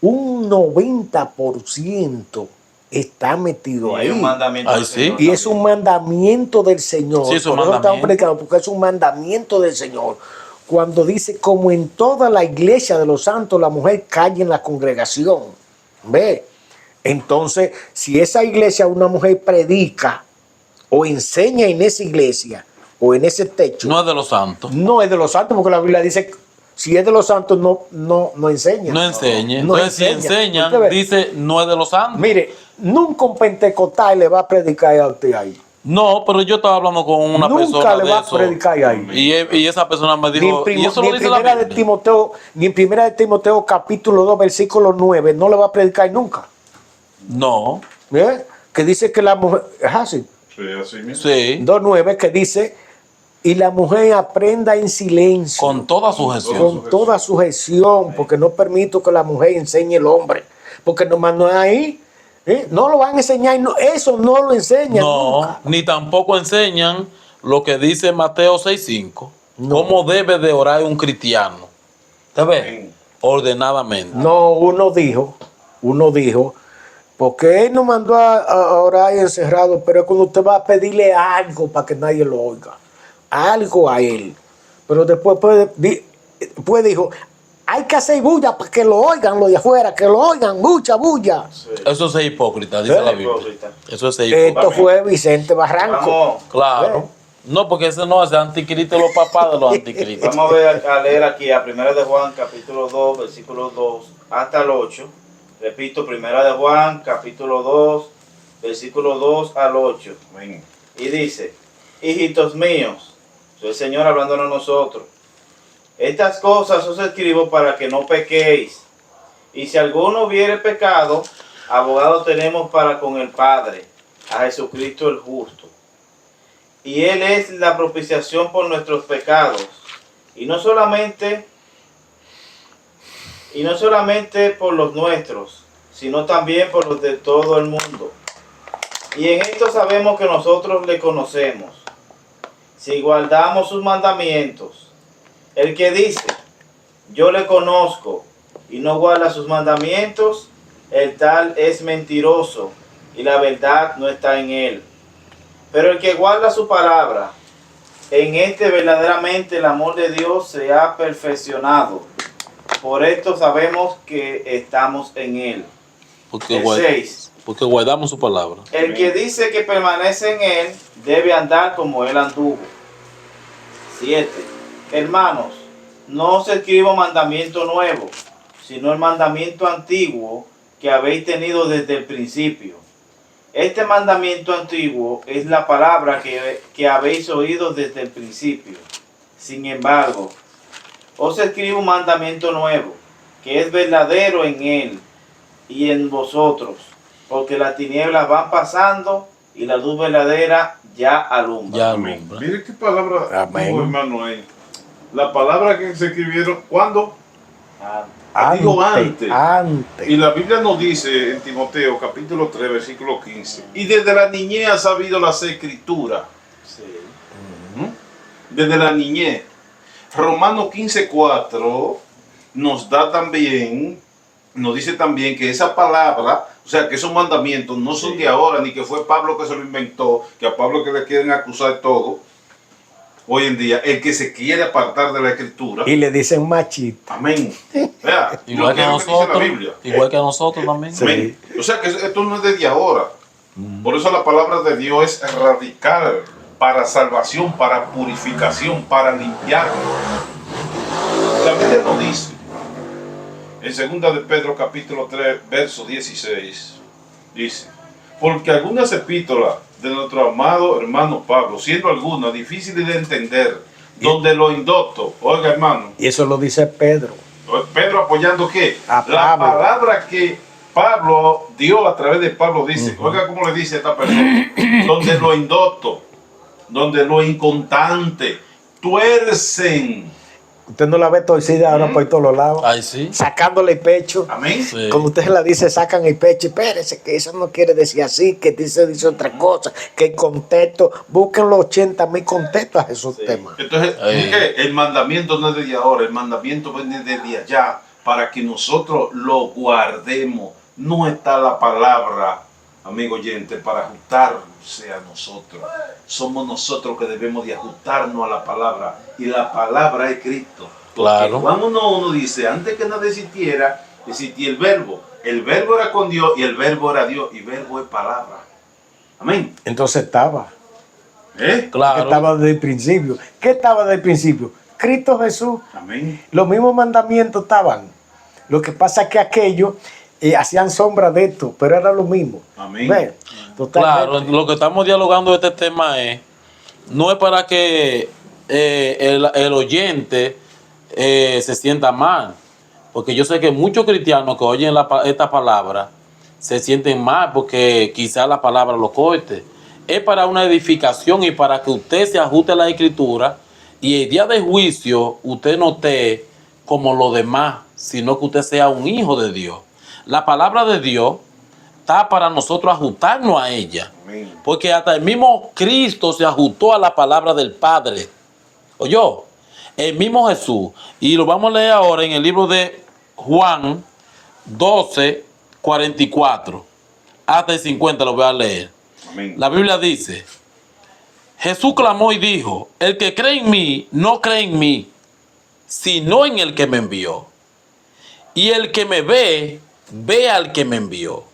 un 90%, está metido Y ahí. es un mandamiento Ay, del sí. Señor Y es también. un mandamiento del Señor. Sí, es un Por eso estamos mandamiento. predicando, porque es un mandamiento del Señor. Cuando dice, como en toda la iglesia de los santos, la mujer calle en la congregación. ¿Ve? Entonces, si esa iglesia una mujer predica o enseña en esa iglesia o en ese techo, No es de los santos. no es de los santos, porque la Biblia dice, si es de los santos, no enseña. No enseñe. No Entonces, si enseña. enseñan, Usted ve. dice, no es de los santos. Mire, nunca un pentecostal le va a predicar a usted ahí. No, pero yo estaba hablando con una Nunca persona le de va a eso. predicar ahí. Y esa persona me Ni en, dijo, ¿y eso ni lo en dice la primera de Biblia? Timoteo, ni en primera de Timoteo capítulo 2 versículo 9 no le va a predicar nunca. No, ¿Eh? Que dice que la mujer, sí, Sí, así mismo. sí, 2:9 que dice, y la mujer aprenda en silencio, con toda sujeción. con toda sujeción, porque no permito que la mujer enseñe al hombre, porque nomás no es ahí, no lo van a enseñar, eso no lo enseñan No, nunca. ni tampoco enseñan lo que dice Mateo 6:5. No. Cómo debe de orar un cristiano. ¿Te ves? Amén. Ordenadamente. No, uno dijo, porque él nos mandó a orar encerrado, pero cuando usted va a pedirle algo para que nadie lo oiga, algo a él. Pero después dijo, hay que hacer bulla para que lo oigan los de afuera, que lo oigan, mucha bulla. Sí. Eso es ser hipócrita, dice la Biblia. Hipócrita. Eso es ser hipócrita. Esto fue Vicente Barranco. Vamos, Claro. No, porque ese no es el anticristo, los papás de los anticristos. vamos a ver a leer aquí a Primera de Juan, capítulo 2, versículo 2 hasta el 8. Repito, Primera de Juan, capítulo 2, versículo 2 al 8. Amén. Y dice, hijitos míos, soy el Señor hablándonos a nosotros. Estas cosas os escribo para que no pequéis. Y si alguno hubiere pecado, abogado tenemos para con el Padre, a Jesucristo el justo. Y Él es la propiciación por nuestros pecados. Y no solamente por los nuestros, sino también por los de todo el mundo. Y en esto sabemos que nosotros le conocemos, si guardamos sus mandamientos. El que dice, yo le conozco, y no guarda sus mandamientos, el tal es mentiroso, y la verdad no está en él. Pero el que guarda su palabra, en este verdaderamente el amor de Dios se ha perfeccionado. Por esto sabemos que estamos en él. Porque, El 6. porque guardamos su palabra. El que dice que permanece en él debe andar como él anduvo. 7. Hermanos, no os escribo mandamiento nuevo, sino el mandamiento antiguo que habéis tenido desde el principio. Este mandamiento antiguo es la palabra que habéis oído desde el principio. Sin embargo, os escribo un mandamiento nuevo, que es verdadero en él y en vosotros, porque las tinieblas van pasando y la luz verdadera ya alumbra. Ya Amén. alumbra. Mire qué palabra, Amén. tuvo, hermano, ahí. La palabra que se escribieron, ¿cuándo? Ah, Digo antes. Antes. Y la Biblia nos dice en Timoteo, capítulo 3, versículo 15. Y desde la niñez ha sabido las escrituras. sí. Desde la niñez. Romanos 15:4 nos da también, nos dice también que esa palabra, o sea, que esos mandamientos no son Sí. de ahora, ni que fue Pablo que se lo inventó, que a Pablo que le quieren acusar todo. Hoy en día, el que se quiere apartar de la escritura, Y le dicen machito. amén. Vea, Igual que lo dice la nosotros. Biblia. Igual que nosotros también. Sí. Amén. O sea que esto no es desde ahora. Por eso la palabra de Dios es radical para salvación, para purificación, para limpiarnos. La Biblia nos dice en 2 de Pedro capítulo 3 verso 16, dice, porque algunas epístolas de nuestro amado hermano Pablo, siendo algunas difíciles de entender donde lo indocto. Oiga, hermano, Y eso lo dice Pedro. Pedro apoyando qué? A La Pablo. palabra que Pablo dio a través de Pablo dice, oiga cómo le dice a esta persona, donde lo indocto, donde lo inconstante, tuercen. Usted no la ve torcida ahora por todos los lados. Ay, sí. Sacándole el pecho. Amén. Sí. Como usted la dice, sacan el pecho. Espérese, que eso no quiere decir así, que dice otra cosa, que el contexto. Busquen los 80,000 contextos a esos temas. Entonces, Ay. ¿qué? El mandamiento no es desde ahora, el mandamiento viene desde allá para que nosotros lo guardemos. No está la palabra, amigo oyente, para ajustarse a nosotros. Somos nosotros que debemos de ajustarnos a la palabra. Y la palabra es Cristo. Porque Claro. Juan 1:1 dice, antes que nada existiera, existía el verbo. El verbo era con Dios y el verbo era Dios. Y verbo es palabra. Amén. Entonces estaba. ¿Eh? Claro. Estaba desde el principio. ¿Qué estaba desde el principio? Cristo Jesús. Amén. Los mismos mandamientos estaban. Lo que pasa es que aquellos hacían sombra de esto, pero era lo mismo. Amén. ¿Ves? Claro, Totalmente. lo que estamos dialogando de este tema no es para que el oyente se sienta mal, porque yo sé que muchos cristianos que oyen esta palabra se sienten mal porque quizás la palabra lo corte. Es para una edificación y para que usted se ajuste a la escritura y el día de juicio usted no esté como los demás, sino que usted sea un hijo de Dios. La palabra de Dios está para nosotros ajustarnos a ella. Amén. Porque hasta el mismo Cristo se ajustó a la palabra del Padre. ¿Oyó? El mismo Jesús. Y lo vamos a leer ahora en el libro de Juan 12:44. Hasta el 50 lo voy a leer. Amén. La Biblia dice, Jesús clamó y dijo, el que cree en mí, no cree en mí, sino en el que me envió. Y el que me ve, ve al que me envió.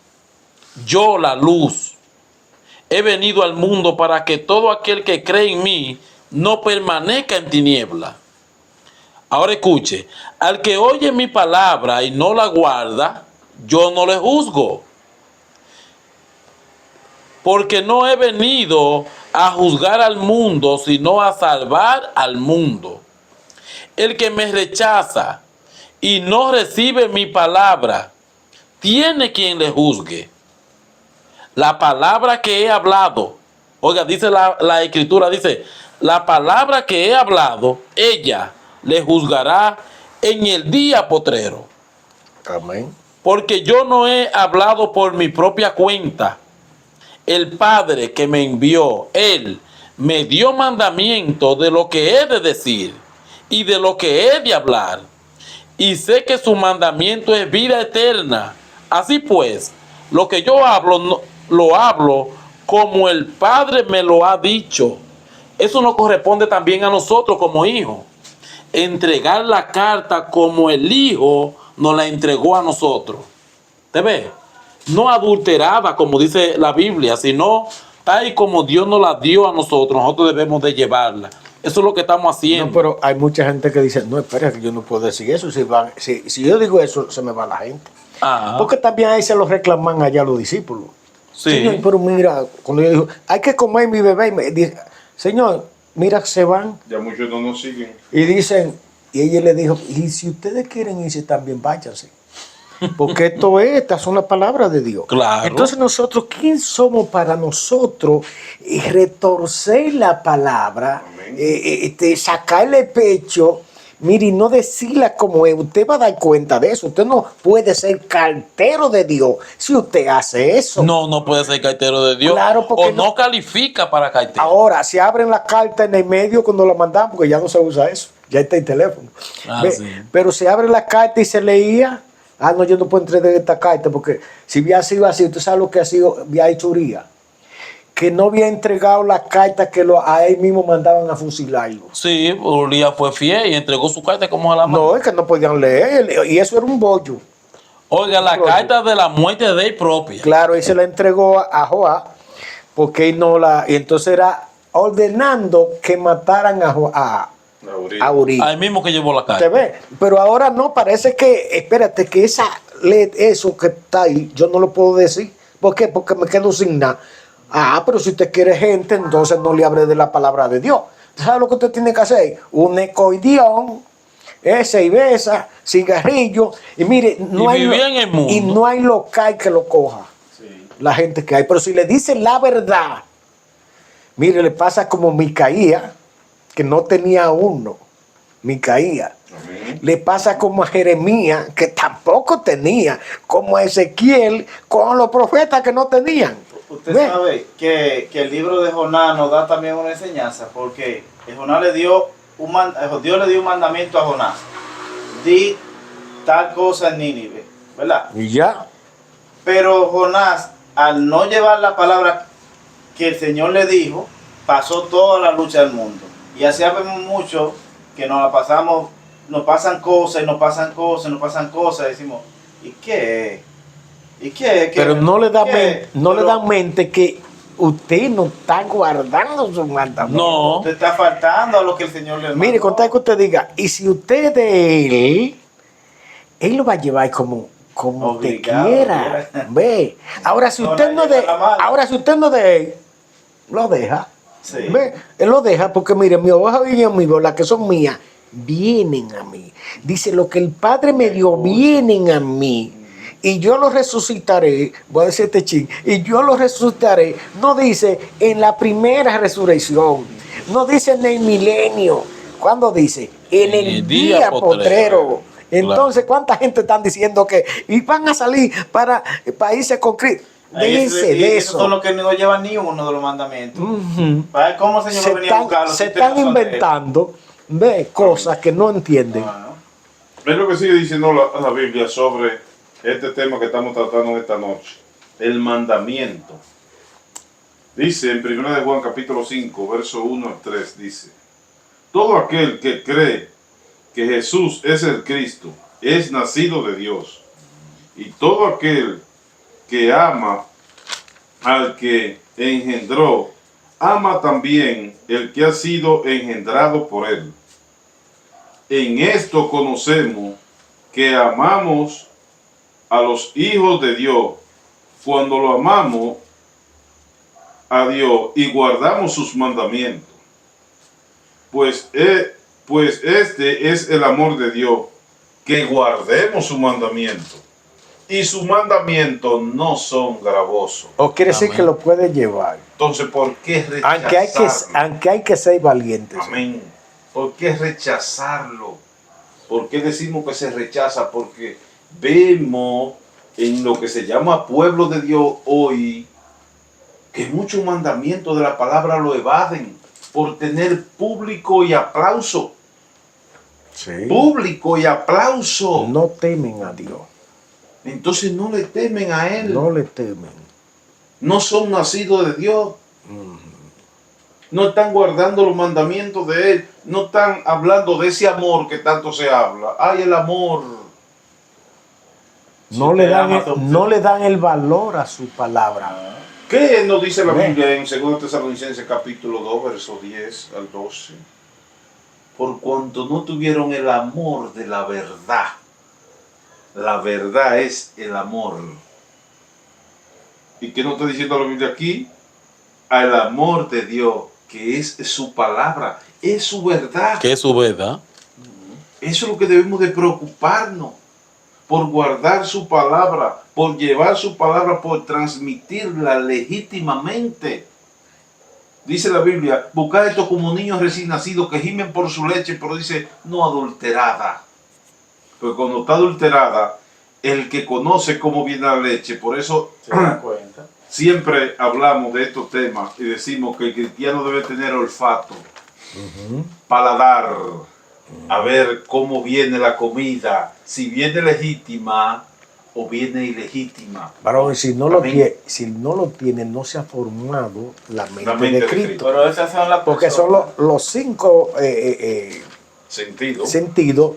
Yo, la luz, he venido al mundo para que todo aquel que cree en mí no permanezca en tiniebla. Ahora escuche, al que oye mi palabra y no la guarda, yo no le juzgo. Porque no he venido a juzgar al mundo, sino a salvar al mundo. El que me rechaza y no recibe mi palabra, tiene quien le juzgue. La palabra que he hablado, oiga, dice la escritura, dice, la palabra que he hablado, ella le juzgará en el día postrero. Amén. Porque yo no he hablado por mi propia cuenta. El Padre que me envió, Él me dio mandamiento de lo que he de decir y de lo que he de hablar. Y sé que su mandamiento es vida eterna. Así pues, lo que yo hablo, lo hablo como el Padre me lo ha dicho. Eso nos corresponde también a nosotros como hijos. Entregar la carta como el Hijo nos la entregó a nosotros. ¿Te ves? No adulterada, como dice la Biblia, sino tal y como Dios nos la dio a nosotros. Nosotros debemos de llevarla. Eso es lo que estamos haciendo. No, pero hay mucha gente que dice, no, espera, que yo no puedo decir eso. Si yo digo eso, se me va la gente. Ah, Porque también ahí se lo reclaman allá los discípulos. sí. Señor, pero mira, cuando yo digo, hay que comer mi bebé, y me dice, Señor, mira, se van Ya muchos no nos siguen. y dicen, y ella le dijo, y si ustedes quieren irse también, váyanse. Porque estas son las palabras de Dios. Claro. Entonces nosotros, ¿quién somos para nosotros retorcer la palabra, Amén. sacarle pecho? Mire, y no decirla como es. Usted va a dar cuenta de eso. Usted no puede ser cartero de Dios si usted hace eso. No puede ser cartero de Dios. Claro, porque o no califica para cartero. Ahora, si abren la carta en el medio cuando la mandamos, porque ya no se usa eso, ya está el teléfono. Ah, Ve, sí. Pero si abre la carta y se leía, no, yo no puedo entregar esta carta, porque si había sido así, usted sabe lo que ha sido, había hecho Uría, que no había entregado la carta que a él mismo mandaban a fusilarlo. Sí, Urias fue fiel y entregó su carta como a la mano. No, es que no podían leer, y eso era un bollo. Oiga, la Propio. carta de la muerte de él propia. Claro, él se la entregó a Joab, porque él no la, y entonces era ordenando que mataran a Uría. Al mismo que llevó la ¿Te carta. ve? Pero ahora no, parece que, espérate, que eso que está ahí, yo no lo puedo decir. ¿Por qué? Porque me quedo sin nada. Pero si usted quiere gente, entonces no le hable de la palabra de Dios. ¿Sabe lo que usted tiene que hacer? Un ecoidión, cerveza, cigarrillo, y mire, no hay, vivía en el mundo. y no hay local que lo coja. Sí. La gente que hay. Pero si le dicen la verdad, mire, le pasa como Micaía, que no tenía uno. Micaía. Amén. Le pasa como a Jeremías, que tampoco tenía. Como a Ezequiel, con los profetas que no tenían. Usted ¿Ve? sabe que el libro de Jonás nos da también una enseñanza, porque Jonás le dio Dios le dio un mandamiento a Jonás. Di tal cosa en Nínive, ¿verdad? Y ya. Pero Jonás, al no llevar la palabra que el Señor le dijo, pasó toda la lucha del mundo. Y así vemos mucho que nos la pasamos, nos pasan cosas y nos pasan cosas, nos pasan cosas, y decimos, ¿y qué? ¿Y qué? Pero no le da ¿Qué? no le Pero dan mente que usted no está guardando sus mandamientos. No. usted está faltando a lo que el Señor le mandó. Mire, con tal que usted diga, y si usted es de él lo va a llevar como usted Obligado, quiera. quiera. Ve. Ahora si No, usted no nadie de, da la mano. ahora si usted no de él, lo deja. Sí. Ve, él lo deja porque mire, mi oveja y mi las que son mías, vienen a mí. Dice, lo que el Padre me dio, vienen a mí. Y yo los resucitaré, voy a decir este ching, y yo los resucitaré. No dice en la primera resurrección, no dice en el milenio. ¿Cuándo dice? En el día postrero. Entonces, ¿cuánta gente están diciendo que y van a salir para irse con Cristo? Déjense de Esos son eso. los que no llevan ni uno de los mandamientos. Ujú. Para ver cómo el Señor venía a buscarlos. Se están inventando, ve, cosas que no entienden. Es lo que sigue diciendo la Biblia sobre este tema que estamos tratando esta noche. El mandamiento. Dice en 1 de Juan capítulo 5, verso 1 al 3, dice: todo aquel que cree que Jesús es el Cristo es nacido de Dios. Y todo aquel que ama al que engendró, ama también el que ha sido engendrado por él. En esto conocemos que amamos a los hijos de Dios, cuando lo amamos a Dios y guardamos sus mandamientos. Pues este es el amor de Dios, que guardemos su mandamiento. Y sus mandamientos no son gravosos. O quiere decir Amén. que lo puede llevar. Entonces, ¿por qué rechazarlo? Aunque hay que ser valientes. Amén. ¿Por qué rechazarlo? ¿Por qué decimos que se rechaza? Porque vemos en lo que se llama pueblo de Dios hoy que muchos mandamientos de la palabra lo evaden por tener público y aplauso. Sí. Público y aplauso. No temen a Dios. Entonces no le temen a Él. No le temen. No son nacidos de Dios. No están guardando los mandamientos de Él. No están hablando de ese amor que tanto se habla. ¡Ay, el amor! No, Si le te dan, ama, no le dan el valor a su palabra. ¿Qué nos dice la Amén. Biblia en 2 Tesalonicenses capítulo 2, verso 10 al 12? Por cuanto no tuvieron el amor de la verdad. La verdad es el amor. ¿Y qué nos está diciendo la Biblia aquí? Al amor de Dios, que es su palabra, es su verdad. Que es su verdad. Eso es lo que debemos de preocuparnos, por guardar su palabra, por llevar su palabra, por transmitirla legítimamente. Dice la Biblia, buscad esto como niños recién nacidos que gimen por su leche, pero dice, no adulterada. Porque cuando está adulterada, el que conoce cómo viene la leche, por eso Se dan cuenta. siempre hablamos de estos temas y decimos que el cristiano debe tener olfato, paladar, a ver cómo viene la comida, si viene legítima o viene ilegítima. Varón, si no, Amén. si no lo tiene, no se ha formado la mente, La mente de de Cristo. Cristo. Pero esas son las Porque son personas. los 5 Sentido. sentidos,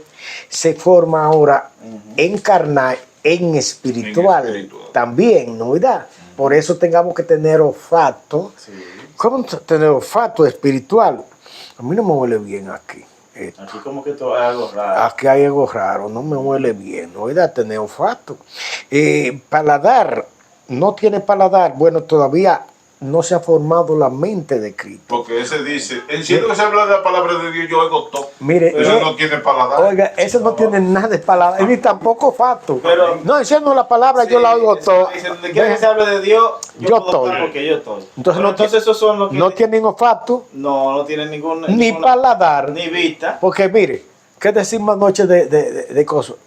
se forma ahora en carnal, en espiritual, En espiritual. también, ¿no? ¿Verdad? Por eso tengamos que tener olfato. Sí. ¿Cómo tener olfato espiritual? A mí no me huele bien aquí. Aquí como que todo es algo raro. Aquí hay algo raro, no me huele bien, ¿no? ¿Verdad? Tener olfato. Paladar, no tiene paladar. Bueno, todavía no se ha formado la mente de Cristo. Porque ese dice, siento que se habla de la palabra de Dios, yo oigo todo. Mire, Pero no tiene paladar. Oiga, ese no tiene nada de palabra, ni tampoco fato. Pero- no, diciendo la palabra, Sí, yo la oigo eso todo. dice, donde quiera que se hable de Dios, Yo puedo estoy. estar porque yo estoy. Entonces, Pero no, esos son los que no tienen olfato, no tienen ningún ni paladar. ni vista. Porque mire, ¿qué decimos anoche de cosas?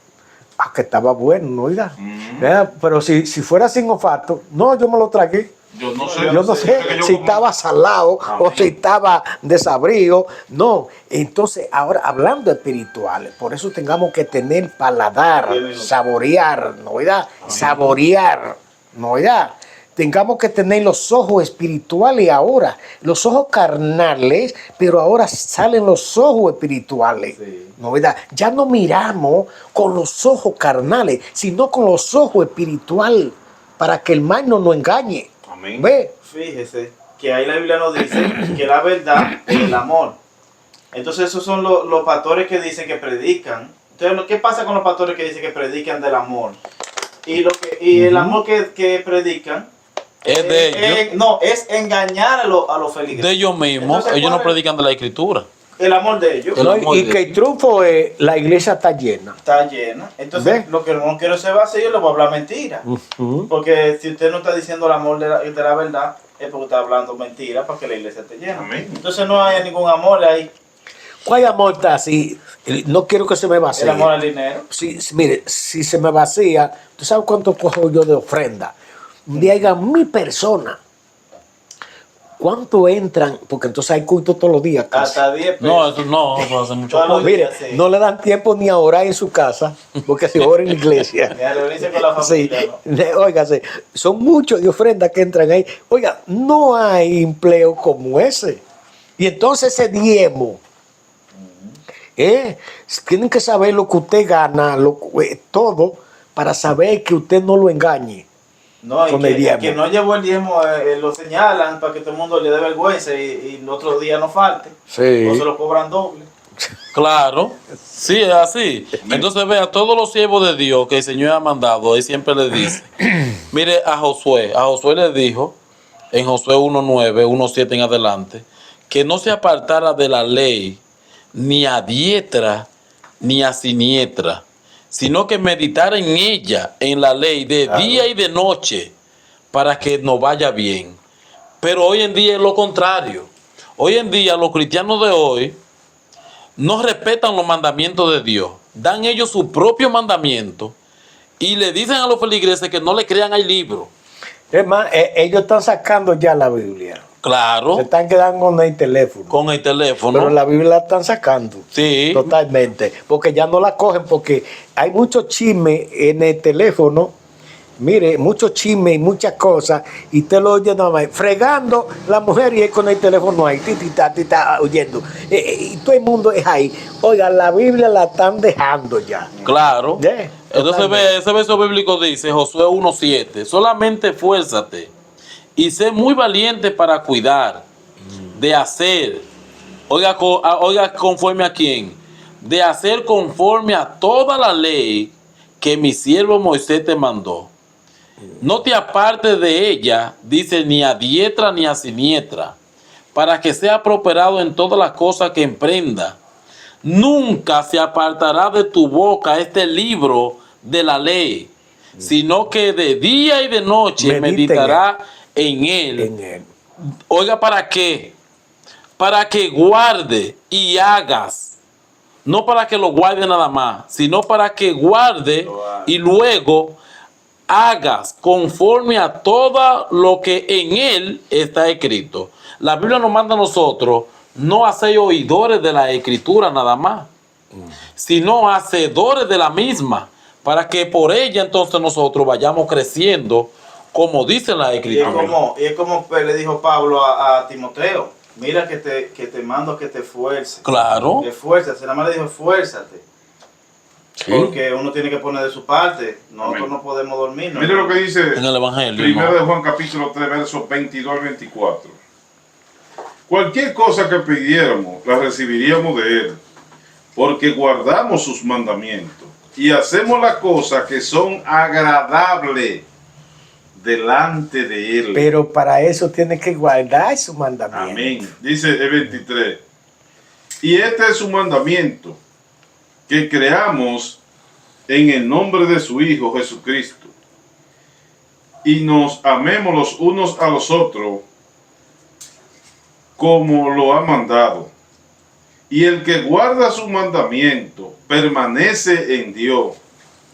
Ah, que estaba bueno, ¿no? Oiga. ¿Verdad? Pero si fuera sin olfato, no, yo me lo tragué. Yo no sé. Yo no sé que yo si como- estaba salado o Amén. si estaba desabrido. No. Entonces, ahora hablando espirituales, por eso tengamos que tener paladar, 10 minutos. saborear, ¿no? ¿Verdad? Saborear, ¿no? ¿Verdad? Tengamos que tener los ojos espirituales ahora, los ojos carnales, pero ahora salen los ojos espirituales. Sí. ¿No? ¿Verdad? Ya no miramos con los ojos carnales, sino con los ojos espirituales, para que el mal no nos engañe. Amén. ¿Ve? Fíjese que ahí la Biblia nos dice que la verdad es el amor. Entonces esos son los pastores que dicen que predican. Entonces, ¿qué pasa con los pastores que dicen que predican del amor? Y el amor que predican Es de ellos. no, es engañar a los feligreses. De ellos mismos. Entonces, Ellos no ¿cuál es? predican de la escritura. El amor de ellos El ¿No? amor Y de que el triunfo es la iglesia está llena. está llena. Entonces, ¿Ve? lo que no quiero se va a hacer, yo le voy a hablar mentira. Porque si usted no está diciendo el amor de la verdad, es porque está hablando mentira para que la iglesia esté llena. Amén. Entonces no hay ningún amor ahí. ¿Cuál amor está así? No quiero que se me vacíe. El amor al dinero. Mire, si se me vacía, ¿tú sabes cuánto cojo yo de ofrenda? Digan 1000 personas. ¿Cuánto entran? Porque entonces hay culto todos los días. casi. Hasta 10 pesos. No, eso no, eso hace mucho Todos los tiempo. Mire, sí. no le dan tiempo ni a orar en su casa, porque se ora en la iglesia. Ni a reunirse con la Sí, familia, ¿no? óigase, son muchos de ofrendas que entran ahí. Oiga, no hay empleo como ese. Y entonces ese diezmo, tienen que saber lo que usted gana, todo, para saber que usted no lo engañe. No, y Con el diezmo. que no llevó el diezmo, lo señalan para que todo el mundo le dé vergüenza y el otro día no falte. Sí. O se lo cobran doble. Claro, sí, es así. Entonces vea, todos los siervos de Dios que el Señor ha mandado, Él siempre les dice, mire a Josué le dijo, en Josué 1:9, 1:7 en adelante, que no se apartara de la ley, ni a diestra, ni a siniestra, sino que meditara en ella, en la ley, de día y de noche, para que nos vaya bien. Pero hoy en día es lo contrario. Hoy en día los cristianos de hoy no respetan los mandamientos de Dios. Dan ellos su propio mandamiento y le dicen a los feligreses que no le crean al libro. Es más, ellos están sacando ya la Biblia. Claro, Se están quedando con el teléfono. con el teléfono. Pero la Biblia la están sacando. Sí. Totalmente. Porque ya no la cogen, porque hay mucho chisme en el teléfono. Mire, mucho chisme y muchas cosas. Y usted lo oye nada más. Fregando la mujer y él con el teléfono ahí. Tita, oyendo. Y todo el mundo es ahí. Oiga, la Biblia la están dejando ya. Claro. Yeah, Entonces totalmente. ese verso bíblico dice, Josué 1:7, solamente esfuérzate y sé muy valiente para cuidar, de hacer, oiga conforme a quién, de hacer conforme a toda la ley que mi siervo Moisés te mandó. No te apartes de ella, dice, ni a diestra ni a siniestra, para que sea prosperado en todas las cosas que emprenda. Nunca se apartará de tu boca este libro de la ley, sino que de día y de noche Medita meditará en él. En él. Oiga, ¿para qué? Para que guarde y hagas. No para que lo guarde nada más, sino para que guarde y luego hagas conforme a todo lo que en él está escrito. La Biblia nos manda a nosotros no a ser oidores de la escritura nada más, sino hacedores de la misma, para que por ella entonces nosotros vayamos creciendo como dice la escritura. Y es como pues, le dijo Pablo a Timoteo, mira que te mando que te esfuerces. Claro. Esfuérzate, nada más le dijo esfuérzate. Sí. Porque uno tiene que poner de su parte. Nosotros Amén. no podemos dormir. ¿no? Mire lo que dice En el Evangelio. Primero ¿no? de Juan capítulo 3, versos 22 al 24. Cualquier cosa que pidiéramos, la recibiríamos de Él, porque guardamos sus mandamientos y hacemos las cosas que son agradables. delante de él. Pero para eso tiene que guardar su mandamiento. Amén. Dice el 23. Y este es su mandamiento, que creamos en el nombre de su Hijo Jesucristo y nos amemos los unos a los otros como lo ha mandado. Y el que guarda su mandamiento permanece en Dios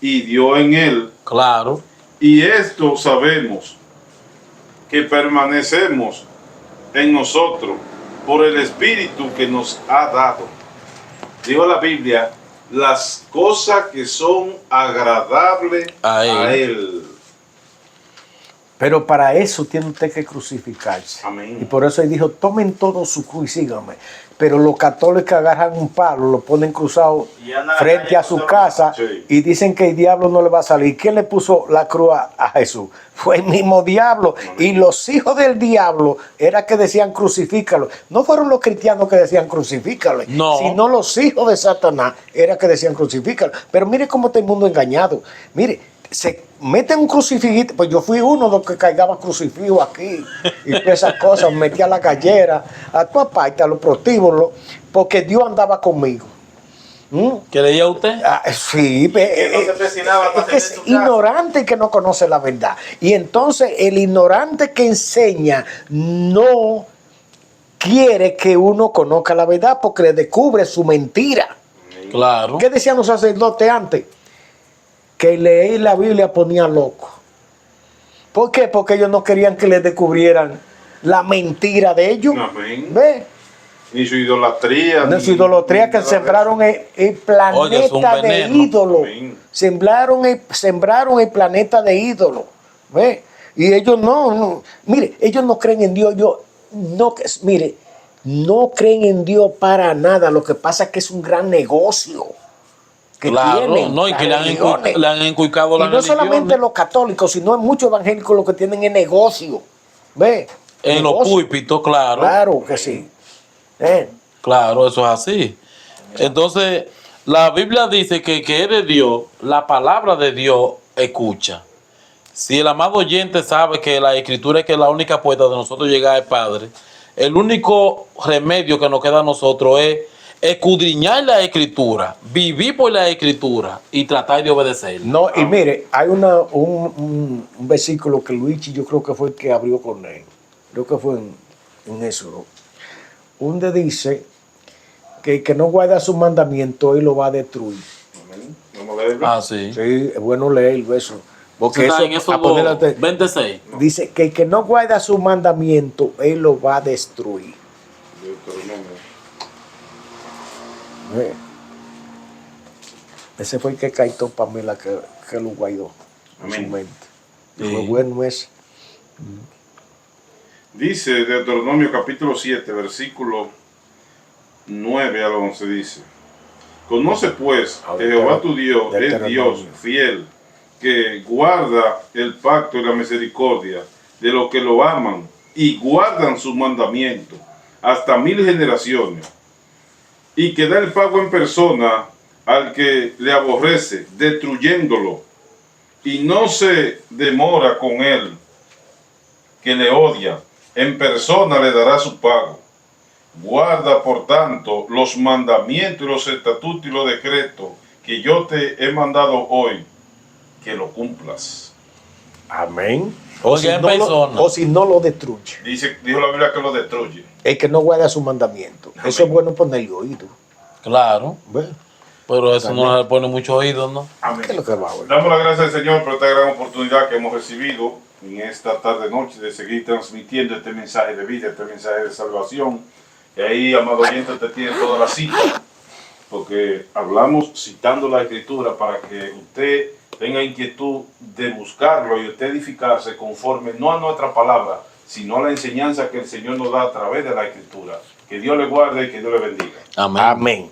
y Dios en él. Claro. Y esto sabemos, que permanecemos en nosotros por el Espíritu que nos ha dado. Dijo la Biblia, las cosas que son agradables a él. Pero para eso tiene usted que crucificarse. Amén. Y por eso él dijo, tomen todo su cruz y síganme. Pero los católicos agarran un palo, lo ponen cruzado Y andan frente a su casa Sí. y dicen que el diablo no le va a salir. ¿Quién le puso la cruz a Jesús? Fue el mismo diablo. Y los hijos del diablo era que decían crucifícalo. No fueron los cristianos que decían crucifícalo, No. sino los hijos de Satanás era que decían crucifícalo. Pero mire cómo está el mundo engañado. Mire, se meten un crucifijo, pues yo fui uno de los que cargaba crucifijo aquí y todas esas cosas, me metía a la gallera, a toda parte, a los prostíbulos, porque Dios andaba conmigo. ¿Qué leía usted? Sí, Que no se presionaba para es que es tener su casa. ignorante y que no conoce la verdad. Y entonces el ignorante que enseña no quiere que uno conozca la verdad porque le descubre su mentira. Claro. ¿Qué decían los sacerdotes antes? Que leer la Biblia ponía loco. ¿Por qué? Porque ellos no querían que les descubrieran la mentira de ellos. Amén. ¿Ve? Ni su idolatría. No, ni- su idolatría que nada de sembraron eso. el planeta Oye, es un de veneno. ídolos. Amén. Sembraron el planeta de ídolos. ¿Ve? Y ellos no, mire, ellos no creen en Dios. Mire, no creen en Dios para nada. Lo que pasa es que es un gran negocio. Que Claro, tienen no, y las que le han religiones. inculcado Y las no solamente religiones los católicos, sino muchos evangélicos lo que tienen es negocio. ¿Ve? en los Negocio. púlpitos, claro. Claro que sí. Claro, eso es así. Entonces, la Biblia dice que es de Dios, la palabra de Dios escucha. Si el amado oyente sabe que la escritura es que la única puerta de nosotros llegar al Padre, el único remedio que nos queda a nosotros es escudriñar la escritura, vivir por la escritura y tratar de obedecer. No, y mire, hay un versículo que Luigi yo creo que fue el que abrió con él. Creo que fue en Éxodo. Donde dice que el que no guarda sus mandamientos, él lo va a destruir. Amén. Vamos a leerlo. Ah, sí. Sí, es bueno leerlo eso. Porque Está eso, en eso a ponerlo 26. dice que el que no guarda sus mandamientos, él lo va a destruir. Deuteronomio. Ese fue el que caitó Pamela que lo guardó en su Amén. mente. Sí. Fue bueno ese. Dice Deuteronomio capítulo 7, versículo 9 al 11, dice: Conoce pues que Jehová tu Dios es Dios fiel, que guarda el pacto y la misericordia de los que lo aman y guardan sus mandamientos hasta 1000 generaciones, y que da el pago en persona al que le aborrece, destruyéndolo, y no se demora con él que le odia, en persona le dará su pago. Guarda, por tanto, los mandamientos y los estatutos y los decretos que yo te he mandado hoy, que lo cumplas. Amén. Oiga, en persona. O si no lo destruye. Dijo la Biblia que lo destruye. El que no guarda sus mandamientos. Amén. Eso es bueno ponerle oído. Claro, ¿Ve? pero eso no le pone mucho oído, ¿no? Amén. ¿Qué es lo que va a ver? Damos las gracias al Señor por esta gran oportunidad que hemos recibido en esta tarde noche de seguir transmitiendo este mensaje de vida, este mensaje de salvación. Y ahí, amado oyente, usted tiene toda la cita, porque hablamos citando la Escritura para que usted tenga inquietud de buscarlo y usted edificarse conforme no a nuestra palabra, sino a la enseñanza que el Señor nos da a través de la Escritura. Que Dios le guarde y que Dios le bendiga. Amén. Amén.